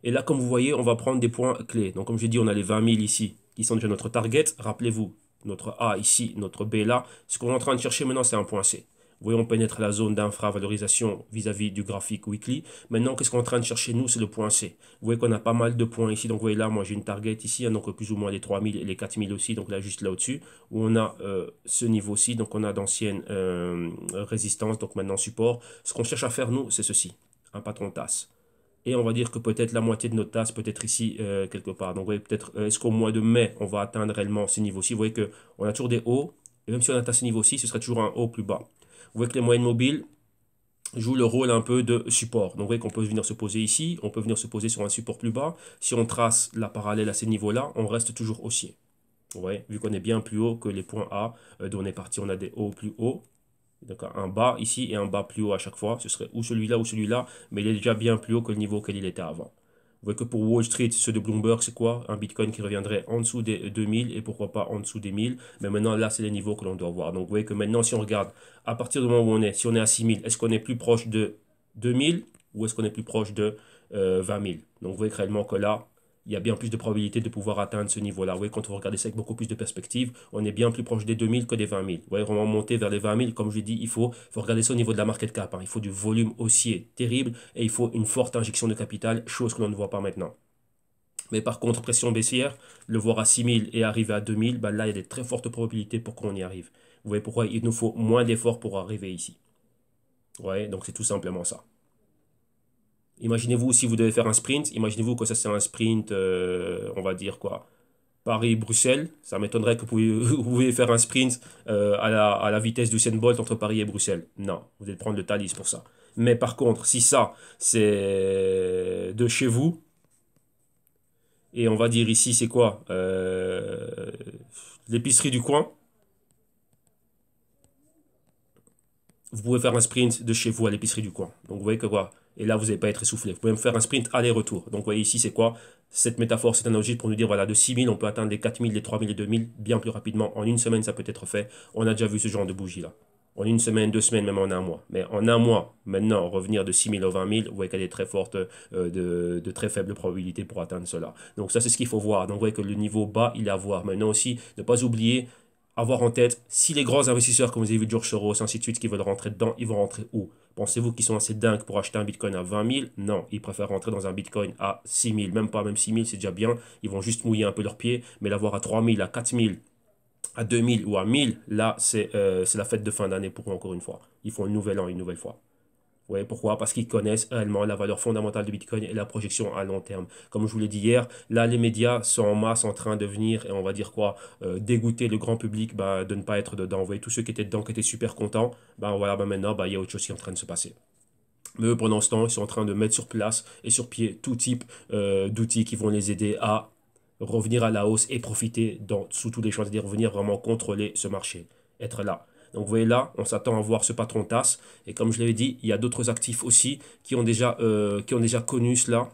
Et là, comme vous voyez, on va prendre des points clés. Donc, comme j'ai dit, on a les 20 000 ici, qui sont déjà notre target. Rappelez-vous, notre A ici, notre B là. Ce qu'on est en train de chercher maintenant, c'est un point C. Vous voyez, on pénètre la zone d'infravalorisation vis-à-vis du graphique weekly. Maintenant, qu'est-ce qu'on est en train de chercher, nous? C'est le point C. Vous voyez qu'on a pas mal de points ici. Donc, vous voyez là, moi, j'ai une target ici, hein, donc plus ou moins les 3000 et les 4000 aussi. Donc là, juste là au-dessus, où on a ce niveau-ci. Donc, on a d'anciennes résistances, donc maintenant support. Ce qu'on cherche à faire, nous, c'est ceci. Un patron de tasse. Et on va dire que peut-être la moitié de notre tasse peut être ici quelque part. Donc, vous voyez, peut-être, est-ce qu'au mois de mai, on va atteindre réellement ces niveaux-ci? Vous voyez qu'on a toujours des hauts. Et même si on atteint ces niveaux-ci, ce serait toujours un haut plus bas. Vous voyez que les moyennes mobiles jouent le rôle un peu de support. Donc, vous voyez qu'on peut venir se poser ici. On peut venir se poser sur un support plus bas. Si on trace la parallèle à ces niveaux-là, on reste toujours haussier. Vous voyez, vu qu'on est bien plus haut que les points A d'où on est parti, on a des hauts plus hauts. Donc un bas ici et un bas plus haut à chaque fois. Ce serait ou celui-là, mais il est déjà bien plus haut que le niveau auquel il était avant. Vous voyez que pour Wall Street, ceux de Bloomberg, c'est quoi? Un Bitcoin qui reviendrait en dessous des 2000 et pourquoi pas en dessous des 1000. Mais maintenant, là, c'est les niveaux que l'on doit voir. Donc vous voyez que maintenant, si on regarde à partir du moment où on est, si on est à 6000, est-ce qu'on est plus proche de 2000 ou est-ce qu'on est plus proche de 20 000? Donc vous voyez réellement que là, il y a bien plus de probabilité de pouvoir atteindre ce niveau-là. Vous voyez, quand vous regardez ça avec beaucoup plus de perspective, on est bien plus proche des 2000 que des 20 000. Vous voyez, vraiment monter vers les 20 000, comme je l'ai dit, faut regarder ça au niveau de la market cap. Hein. Il faut du volume haussier terrible et il faut une forte injection de capital, chose que l'on ne voit pas maintenant. Mais par contre, pression baissière, le voir à 6000 et arriver à 2000, bah là, il y a des très fortes probabilités pour qu'on y arrive. Vous voyez pourquoi il nous faut moins d'efforts pour arriver ici. Ouais, donc c'est tout simplement ça. Imaginez-vous si vous devez faire un sprint, imaginez-vous que ça c'est un sprint, on va dire quoi, Paris-Bruxelles. Ça m'étonnerait que vous pouvez faire un sprint à la vitesse d'Usain Bolt entre Paris et Bruxelles. Non, vous allez prendre le Thalys pour ça. Mais par contre, si ça c'est de chez vous, et on va dire ici c'est quoi l'épicerie du coin, vous pouvez faire un sprint de chez vous à l'épicerie du coin. Donc vous voyez que quoi. Et là, vous n'allez pas être essoufflé. Vous pouvez même faire un sprint aller-retour. Donc vous voyez ici, c'est quoi? Cette métaphore, cette analogie pour nous dire, voilà, de 6000, on peut atteindre les 4000, les 3000, les 2000 bien plus rapidement. En une semaine, ça peut être fait. On a déjà vu ce genre de bougie-là. En une semaine, 2 semaines, même en un mois. Mais en un mois, maintenant, revenir de 6000 à 20 000, vous voyez qu'elle est très forte, de très faible probabilité pour atteindre cela. Donc ça, c'est ce qu'il faut voir. Donc vous voyez que le niveau bas, il est à voir. Maintenant aussi, ne pas oublier avoir en tête, si les grands investisseurs, comme vous avez vu George Soros, ainsi de suite, qui veulent rentrer dedans, ils vont rentrer où? Pensez-vous qu'ils sont assez dingues pour acheter un Bitcoin à 20 000? Non, ils préfèrent rentrer dans un Bitcoin à 6 000. Même pas, même 6 000, c'est déjà bien. Ils vont juste mouiller un peu leurs pieds, mais l'avoir à 3 000, à 4 000, à 2 000 ou à 1 000, là, c'est la fête de fin d'année pour eux, encore une fois. Ils font le nouvel an une nouvelle fois. Oui, pourquoi? Parce qu'ils connaissent réellement la valeur fondamentale du Bitcoin et la projection à long terme. Comme je vous l'ai dit hier, là, les médias sont en masse en train de venir, et on va dire quoi, dégoûter le grand public bah, de ne pas être dedans. Vous voyez, tous ceux qui étaient dedans, qui étaient super contents, bah, voilà, bah, maintenant, bah, il y a autre chose qui est en train de se passer. Mais eux, pendant ce temps, ils sont en train de mettre sur place et sur pied tout type d'outils qui vont les aider à revenir à la hausse et profiter sous tous les champs, c'est-à-dire revenir vraiment contrôler ce marché, être là. Donc vous voyez là, on s'attend à voir ce patron TAS. Et comme je l'avais dit, il y a d'autres actifs aussi qui ont déjà connu cela.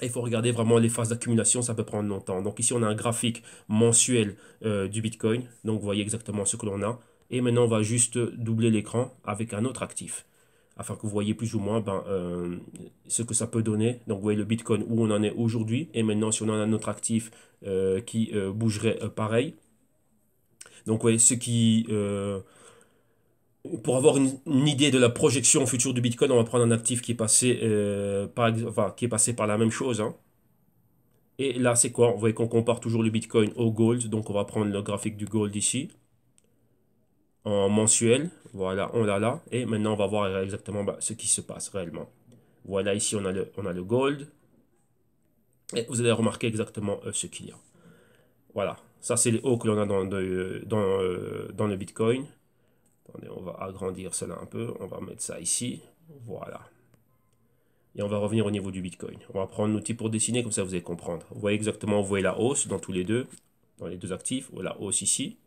Et il faut regarder vraiment les phases d'accumulation, ça peut prendre longtemps. Donc ici, on a un graphique mensuel du Bitcoin. Donc vous voyez exactement ce que l'on a. Et maintenant, on va juste doubler l'écran avec un autre actif afin que vous voyez plus ou moins ce que ça peut donner. Donc vous voyez le Bitcoin où on en est aujourd'hui. Et maintenant, si on a un autre actif qui bougerait pareil. Donc vous voyez ce qui... pour avoir une idée de la projection future du Bitcoin, on va prendre un actif qui est passé, qui est passé par la même chose, hein. Et là, c'est quoi? Vous voyez qu'on compare toujours le Bitcoin au gold. Donc on va prendre le graphique du gold ici en mensuel. Voilà, on l'a là. Et maintenant, on va voir exactement ce qui se passe réellement. Voilà, ici, on a le gold. Et vous allez remarquer exactement ce qu'il y a. Voilà, ça, c'est les hauts que l'on a dans le Bitcoin. Attendez, on va agrandir cela un peu. On va mettre ça ici. Voilà. Et on va revenir au niveau du Bitcoin. On va prendre l'outil pour dessiner, comme ça vous allez comprendre. Vous voyez exactement, vous voyez la hausse dans tous les deux, dans les deux actifs. Vous voyez la hausse ici.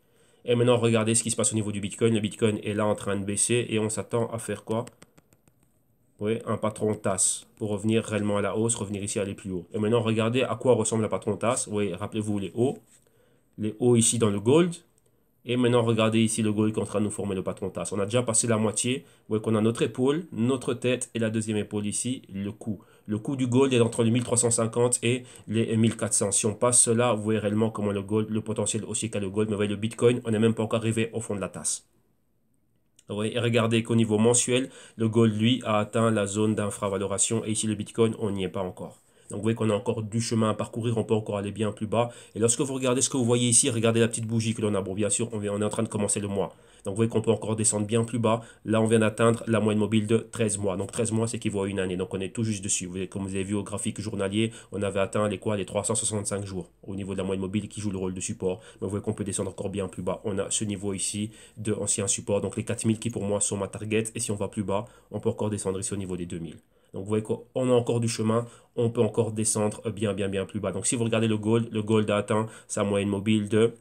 Et maintenant, regardez ce qui se passe au niveau du Bitcoin. Le Bitcoin est là en train de baisser et on s'attend à faire quoi? Oui, un patron tasse pour revenir réellement à la hausse, revenir ici, aller plus haut. Et maintenant, regardez à quoi ressemble la patron tasse. Oui, rappelez-vous les hauts ici dans le gold. Et maintenant, regardez ici le gold qui est en train de nous former le patron tasse. On a déjà passé la moitié. Vous voyez qu'on a notre épaule, notre tête et la deuxième épaule ici, le cou. Le coût du gold est entre les 1350 et les 1400. Si on passe cela, vous voyez réellement comment le gold, le potentiel aussi qu'a le gold. Mais vous voyez le Bitcoin, on n'est même pas encore arrivé au fond de la tasse. Et regardez qu'au niveau mensuel, le gold, lui, a atteint la zone d'infravaloration. Et ici, le Bitcoin, on n'y est pas encore. Donc vous voyez qu'on a encore du chemin à parcourir, on peut encore aller bien plus bas. Et lorsque vous regardez ce que vous voyez ici, regardez la petite bougie que l'on a. Bon, bien sûr, on est en train de commencer le mois. Donc vous voyez qu'on peut encore descendre bien plus bas. Là, on vient d'atteindre la moyenne mobile de 13 mois. Donc 13 mois, c'est équivaut à une année. Donc on est tout juste dessus. Vous voyez, comme vous avez vu au graphique journalier, on avait atteint les 365 jours au niveau de la moyenne mobile qui joue le rôle de support. Mais vous voyez qu'on peut descendre encore bien plus bas. On a ce niveau ici de ancien support. Donc les 4000 qui pour moi sont ma target. Et si on va plus bas, on peut encore descendre ici au niveau des 2000. Donc vous voyez qu'on a encore du chemin, on peut encore descendre bien plus bas. Donc si vous regardez le gold a atteint sa moyenne mobile de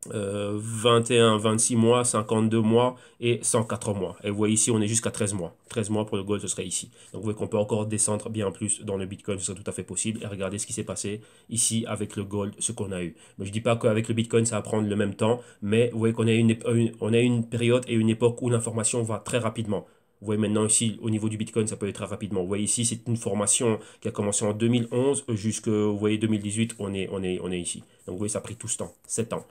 21, 26 mois, 52 mois et 104 mois. Et vous voyez ici, on est jusqu'à 13 mois. 13 mois pour le gold, ce serait ici. Donc vous voyez qu'on peut encore descendre bien plus dans le Bitcoin, ce serait tout à fait possible. Et regardez ce qui s'est passé ici avec le gold, ce qu'on a eu. Mais je ne dis pas qu'avec le Bitcoin, ça va prendre le même temps, mais vous voyez qu'on a une période et une époque où l'information va très rapidement. Vous voyez maintenant ici, au niveau du Bitcoin, ça peut aller très rapidement. Vous voyez ici, c'est une formation qui a commencé en 2011 jusqu'à, vous voyez, 2018, on est ici. Donc vous voyez, ça a pris tout ce temps, 7 ans.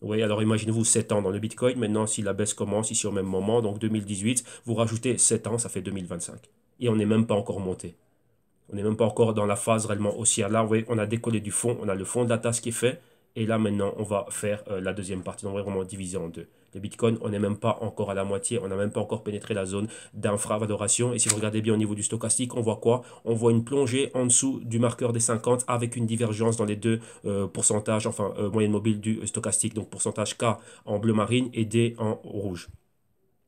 Vous voyez, alors imaginez-vous 7 ans dans le Bitcoin. Maintenant, si la baisse commence ici au même moment, donc 2018, vous rajoutez 7 ans, ça fait 2025. Et on n'est même pas encore monté. On n'est même pas encore dans la phase réellement haussière. Là, vous voyez, on a décollé du fond, on a le fond de la tasse qui est fait. Et là, maintenant, on va faire la deuxième partie. Donc, on va vraiment diviser en deux. Le Bitcoin, on n'est même pas encore à la moitié. On n'a même pas encore pénétré la zone d'infravaloration. Et si vous regardez bien au niveau du stochastique, on voit quoi? On voit une plongée en dessous du marqueur des 50 avec une divergence dans les deux pourcentages, enfin, moyenne mobile du stochastique. Donc, pourcentage K en bleu marine et D en rouge.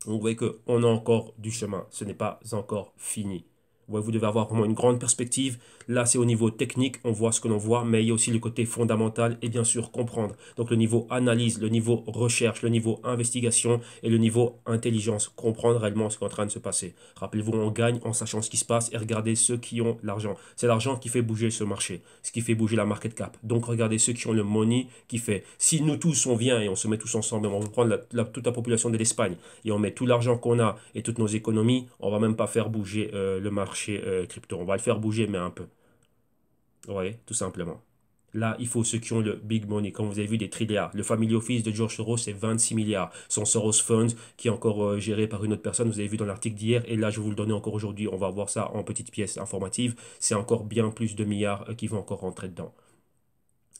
Donc, vous voyez qu'on a encore du chemin. Ce n'est pas encore fini. Ouais, vous devez avoir vraiment une grande perspective. Là, c'est au niveau technique, on voit ce que l'on voit, mais il y a aussi le côté fondamental et bien sûr comprendre. Donc le niveau analyse, le niveau recherche, le niveau investigation et le niveau intelligence. Comprendre réellement ce qui est en train de se passer. Rappelez-vous, on gagne en sachant ce qui se passe et regardez ceux qui ont l'argent. C'est l'argent qui fait bouger ce marché, ce qui fait bouger la market cap. Donc regardez ceux qui ont le money qui fait. Si nous tous, on vient et on se met tous ensemble, on va prendre toute la population de l'Espagne et on met tout l'argent qu'on a et toutes nos économies, on va même pas faire bouger le marché crypto. On va le faire bouger, mais un peu. Oui, tout simplement. Là, il faut ceux qui ont le big money. Comme vous avez vu, des trilliards. Le family office de George Soros, c'est 26 milliards. Son Soros Fund, qui est encore géré par une autre personne, vous avez vu dans l'article d'hier. Et là, je vais vous le donner encore aujourd'hui. On va voir ça en petite pièce informative. C'est encore bien plus de milliards qui vont encore rentrer dedans.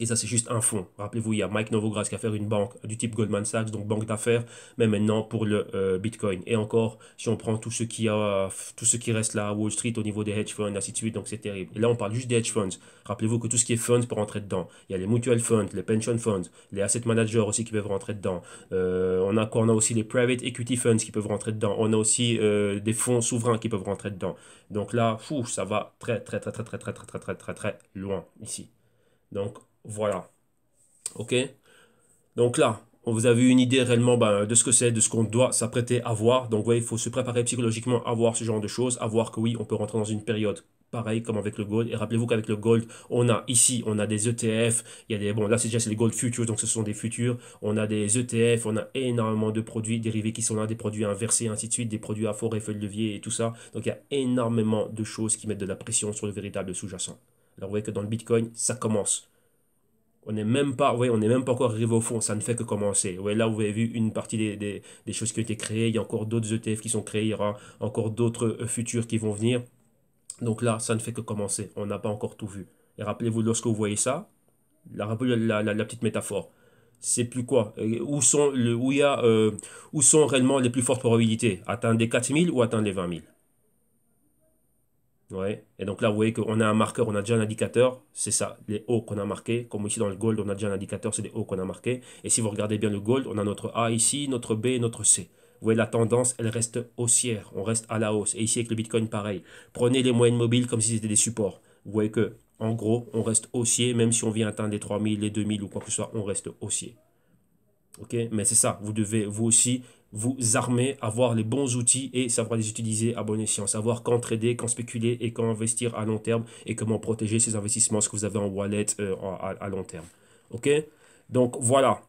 Et ça, c'est juste un fonds. Rappelez-vous, il y a Mike Novogratz qui a fait une banque du type Goldman Sachs, donc banque d'affaires, mais maintenant pour le Bitcoin. Et encore, si on prend tout ce qui reste là à Wall Street au niveau des hedge funds, ainsi de suite, donc c'est terrible. Et là, on parle juste des hedge funds. Rappelez-vous que tout ce qui est funds peut rentrer dedans. Il y a les mutual funds, les pension funds, les asset managers aussi qui peuvent rentrer dedans. On a aussi les private equity funds qui peuvent rentrer dedans. On a aussi des fonds souverains qui peuvent rentrer dedans. Donc là, fou, ça va très, très, très, très, très, très, très, très, très, très, très loin ici. Donc voilà. OK? Donc là, vous avez une idée réellement ben, de ce que c'est, de ce qu'on doit s'apprêter à voir. Donc ouais, il faut se préparer psychologiquement à voir ce genre de choses, à voir que oui, on peut rentrer dans une période pareil comme avec le gold. Et rappelez-vous qu'avec le gold, on a des ETF, il y a des, bon là c'est les gold futures, donc ce sont des futurs. On a des ETF, on a énormément de produits dérivés qui sont là, des produits inversés, ainsi de suite, des produits à fort effet de levier et tout ça. Donc il y a énormément de choses qui mettent de la pression sur le véritable sous-jacent. Alors vous voyez que dans le Bitcoin, ça commence. On n'est même pas, ouais, on n'est même pas encore arrivé au fond, ça ne fait que commencer. Ouais, là, vous avez vu une partie des choses qui ont été créées, il y a encore d'autres ETF qui sont créés, il y aura encore d'autres futurs qui vont venir. Donc là, ça ne fait que commencer, on n'a pas encore tout vu. Et rappelez-vous, lorsque vous voyez ça, rappelez la petite métaphore. C'est plus quoi? Où sont réellement les plus fortes probabilités? Atteindre les 4000 ou atteindre les 20 000? Ouais. Et donc là, vous voyez qu'on a un marqueur, on a déjà un indicateur, c'est ça, les hauts qu'on a marqués. Comme ici dans le gold, on a déjà un indicateur, c'est les hauts qu'on a marqués. Et si vous regardez bien le gold, on a notre A ici, notre B et notre C. Vous voyez, la tendance, elle reste haussière, on reste à la hausse. Et ici, avec le Bitcoin, pareil. Prenez les moyennes mobiles comme si c'était des supports. Vous voyez que, en gros, on reste haussier, même si on vient atteindre les 3000, les 2000 ou quoi que ce soit, on reste haussier. Ok, mais c'est ça, vous devez vous aussi vous armer, avoir les bons outils et savoir les utiliser à bon escient, savoir quand trader, quand spéculer et quand investir à long terme et comment protéger ces investissements, ce que vous avez en wallet à long terme. Ok, donc voilà.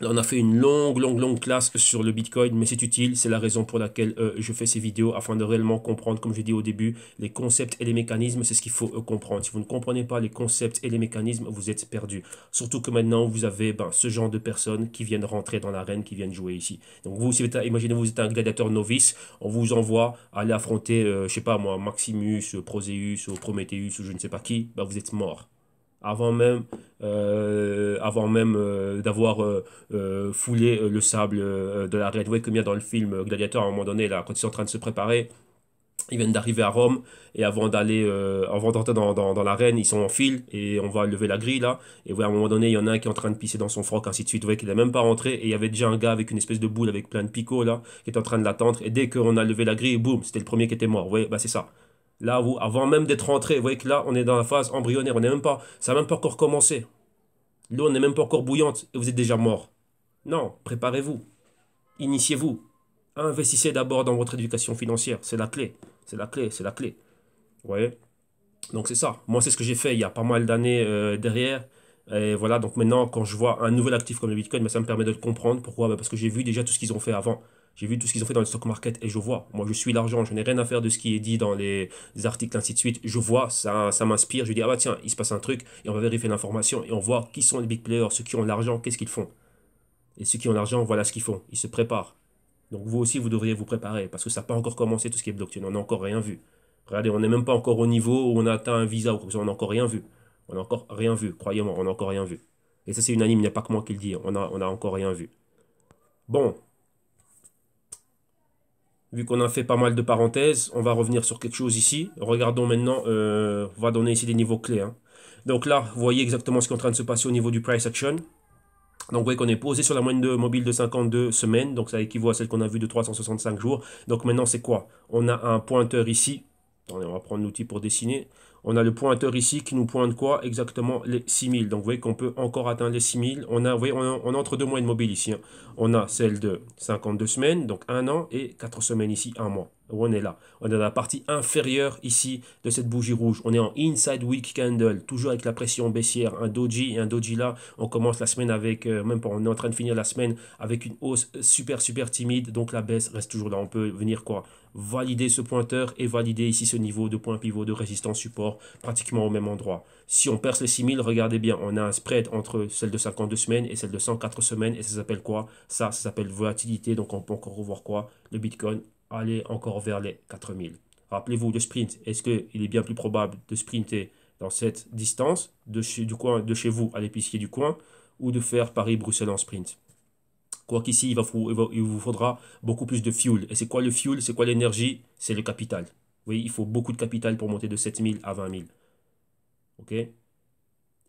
Là, on a fait une longue classe sur le Bitcoin, mais c'est utile. C'est la raison pour laquelle je fais ces vidéos, afin de réellement comprendre, comme je dis au début, les concepts et les mécanismes. C'est ce qu'il faut comprendre. Si vous ne comprenez pas les concepts et les mécanismes, vous êtes perdu. Surtout que maintenant, vous avez ben, ce genre de personnes qui viennent rentrer dans l'arène, qui viennent jouer ici. Donc vous, si imaginez, vous êtes un gladiateur novice, on vous envoie aller affronter, je sais pas moi, Maximus, Proséus, ou Prométhéeus, ou je ne sais pas qui, ben, vous êtes mort avant même d'avoir foulé le sable de la Red Way, comme il y a dans le film Gladiator, à un moment donné, là, quand ils sont en train de se préparer, ils viennent d'arriver à Rome, et avant d'entrer dans l'arène, ils sont en file, et on va lever la grille, là, et ouais, à un moment donné, il y en a un qui est en train de pisser dans son froc, ainsi de suite, vous voyez qu'il n'est même pas rentré, et il y avait déjà un gars avec une espèce de boule avec plein de picots, là, qui est en train de l'attendre, et dès qu'on a levé la grille, boum, c'était le premier qui était mort, vous voyez, bah c'est ça. Là, vous, avant même d'être rentré, vous voyez que là, on est dans la phase embryonnaire. Ça n'a même pas encore commencé. L'eau n'est même pas encore bouillante et vous êtes déjà mort. Non, préparez-vous. Initiez-vous. Investissez d'abord dans votre éducation financière. C'est la clé. C'est la clé. C'est la clé. Vous voyez? Donc c'est ça. Moi, c'est ce que j'ai fait il y a pas mal d'années derrière. Et voilà, donc maintenant, quand je vois un nouvel actif comme le Bitcoin, ben, ça me permet de le comprendre. Pourquoi? Ben, parce que j'ai vu déjà tout ce qu'ils ont fait avant. J'ai vu tout ce qu'ils ont fait dans le stock market et je vois. Moi, je suis l'argent, je n'ai rien à faire de ce qui est dit dans les articles, ainsi de suite. Je vois, ça m'inspire. Je dis, ah bah tiens, il se passe un truc et on va vérifier l'information et on voit qui sont les big players, ceux qui ont l'argent, qu'est-ce qu'ils font. Et ceux qui ont l'argent, voilà ce qu'ils font. Ils se préparent. Donc vous aussi, vous devriez vous préparer parce que ça n'a pas encore commencé tout ce qui est blockchain. On n'a encore rien vu. Regardez, on n'est même pas encore au niveau où on a atteint un visa ou quoi que ce soit. On n'a encore rien vu. On n'a encore rien vu. Croyez-moi, on n'a encore rien vu. Et ça, c'est unanime. Il n'y a pas que moi qui le dis. On a encore rien vu. Bon, vu qu'on a fait pas mal de parenthèses, on va revenir sur quelque chose ici. Regardons maintenant. On va donner ici des niveaux clés, hein. Donc là, vous voyez exactement ce qui est en train de se passer au niveau du price action. Donc, vous voyez qu'on est posé sur la moyenne mobile de 52 semaines. Donc, ça équivaut à celle qu'on a vue de 365 jours. Donc, maintenant, c'est quoi? On a un pointeur ici. Attendez, on va prendre l'outil pour dessiner. On a le pointeur ici qui nous pointe quoi? Exactement les 6000. Donc, vous voyez qu'on peut encore atteindre les 6000. Vous voyez, on a entre deux moyennes mobiles ici, hein. On a celle de 52 semaines, donc un an, et 4 semaines ici, un mois. On est là. On est dans la partie inférieure ici de cette bougie rouge. On est en inside week candle, toujours avec la pression baissière, un doji et un doji là. On commence la semaine avec, même pas, on est en train de finir la semaine avec une hausse super timide. Donc la baisse reste toujours là. On peut venir quoi? Valider ce pointeur et valider ici ce niveau de point pivot de résistance support pratiquement au même endroit. Si on perce les 6000, regardez bien, on a un spread entre celle de 52 semaines et celle de 104 semaines. Et ça s'appelle quoi? Ça s'appelle volatilité. Donc on peut encore revoir quoi? Le Bitcoin aller encore vers les 4000. Rappelez-vous, le sprint, est-ce qu'il est bien plus probable de sprinter dans cette distance de chez vous à l'épicier du coin ou de faire Paris-Bruxelles en sprint. Quoi qu'ici, il vous faudra beaucoup plus de fuel. Et c'est quoi le fuel? C'est quoi l'énergie? C'est le capital. Oui, il faut beaucoup de capital pour monter de 7 000 à 20 000. OK?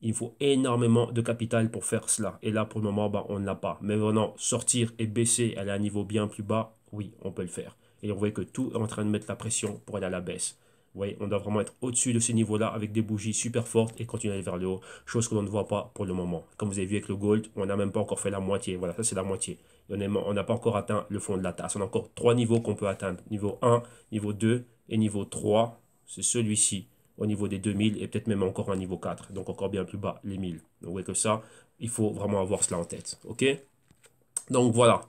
Il faut énormément de capital pour faire cela. Et là, pour le moment, bah, on ne l'a pas. Mais maintenant, sortir et baisser, aller à un niveau bien plus bas, oui, on peut le faire. Et on voit que tout est en train de mettre la pression pour aller à la baisse. Vous voyez, on doit vraiment être au-dessus de ces niveaux-là avec des bougies super fortes et continuer à aller vers le haut. Chose que l'on ne voit pas pour le moment. Comme vous avez vu avec le gold, on n'a même pas encore fait la moitié. Voilà, ça c'est la moitié. On n'a pas encore atteint le fond de la tasse. On a encore 3 niveaux qu'on peut atteindre. Niveau 1, niveau 2 et niveau 3. C'est celui-ci au niveau des 2000 et peut-être même encore un niveau 4. Donc encore bien plus bas, les 1000. Donc vous voyez que ça, il faut vraiment avoir cela en tête. OK? Donc voilà.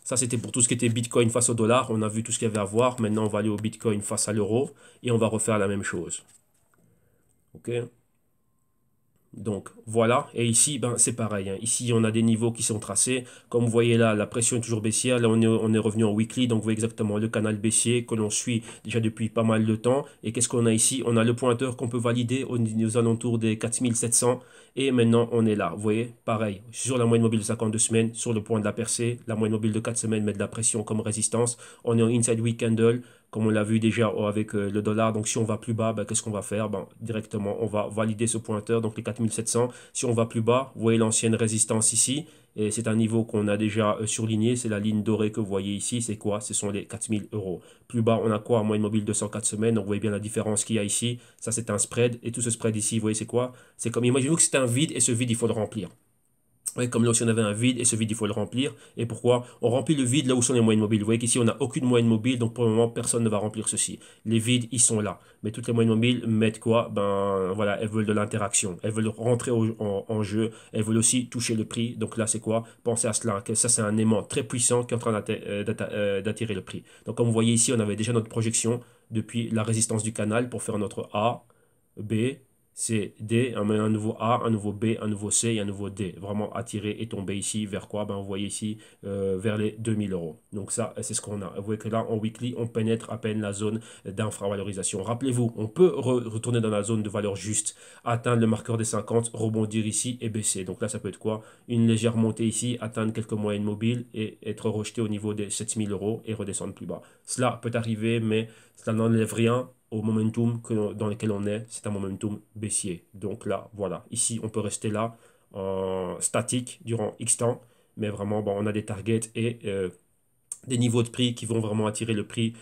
Ça, c'était pour tout ce qui était Bitcoin face au dollar. On a vu tout ce qu'il y avait à voir. Maintenant, on va aller au Bitcoin face à l'euro et on va refaire la même chose. OK? Donc voilà, et ici ben, c'est pareil, hein. Ici on a des niveaux qui sont tracés, comme vous voyez là la pression est toujours baissière, là on est revenu en weekly, donc vous voyez exactement le canal baissier que l'on suit déjà depuis pas mal de temps, et qu'est-ce qu'on a ici? On a le pointeur qu'on peut valider aux alentours des 4700, et maintenant on est là, vous voyez, pareil, sur la moyenne mobile de 52 semaines, sur le point de la percée, la moyenne mobile de 4 semaines met de la pression comme résistance, on est en inside week candle, comme on l'a vu déjà avec le dollar. Donc si on va plus bas, ben, qu'est-ce qu'on va faire? Ben, directement, on va valider ce pointeur, donc les 4700. Si on va plus bas, vous voyez l'ancienne résistance ici. Et c'est un niveau qu'on a déjà surligné. C'est la ligne dorée que vous voyez ici. C'est quoi? Ce sont les 4000 euros. Plus bas, on a quoi? En moyenne mobile 204 semaines. Donc vous voyez bien la différence qu'il y a ici. Ça, c'est un spread. Et tout ce spread ici, vous voyez, c'est quoi? C'est comme, imaginez-vous que c'est un vide et ce vide, il faut le remplir. Ouais, comme là aussi on avait un vide et ce vide il faut le remplir. Et pourquoi? On remplit le vide là où sont les moyennes mobiles. Vous voyez qu'ici on n'a aucune moyenne mobile, donc pour le moment personne ne va remplir ceci. Les vides ils sont là. Mais toutes les moyennes mobiles mettent quoi? Ben voilà, elles veulent de l'interaction. Elles veulent rentrer en jeu. Elles veulent aussi toucher le prix. Donc là c'est quoi? Pensez à cela. Que ça c'est un aimant très puissant qui est en train d'attirer le prix. Donc comme vous voyez ici on avait déjà notre projection depuis la résistance du canal pour faire notre A, B, C, D, un nouveau A, un nouveau B, un nouveau C et un nouveau D. Vraiment attirer et tomber ici vers quoi? Ben, vous voyez ici vers les 2000 euros. Donc ça, c'est ce qu'on a. Vous voyez que là, en weekly, on pénètre à peine la zone d'infravalorisation. Rappelez-vous, on peut retourner dans la zone de valeur juste, atteindre le marqueur des 50, rebondir ici et baisser. Donc là, ça peut être quoi? Une légère montée ici, atteindre quelques moyennes mobiles et être rejeté au niveau des 7000 euros et redescendre plus bas. Cela peut arriver, mais cela n'enlève rien au momentum dans lequel on est, c'est un momentum baissier. Donc là, voilà, ici, on peut rester là, statique durant X temps, mais vraiment, bon, on a des targets et des niveaux de prix qui vont vraiment attirer le prix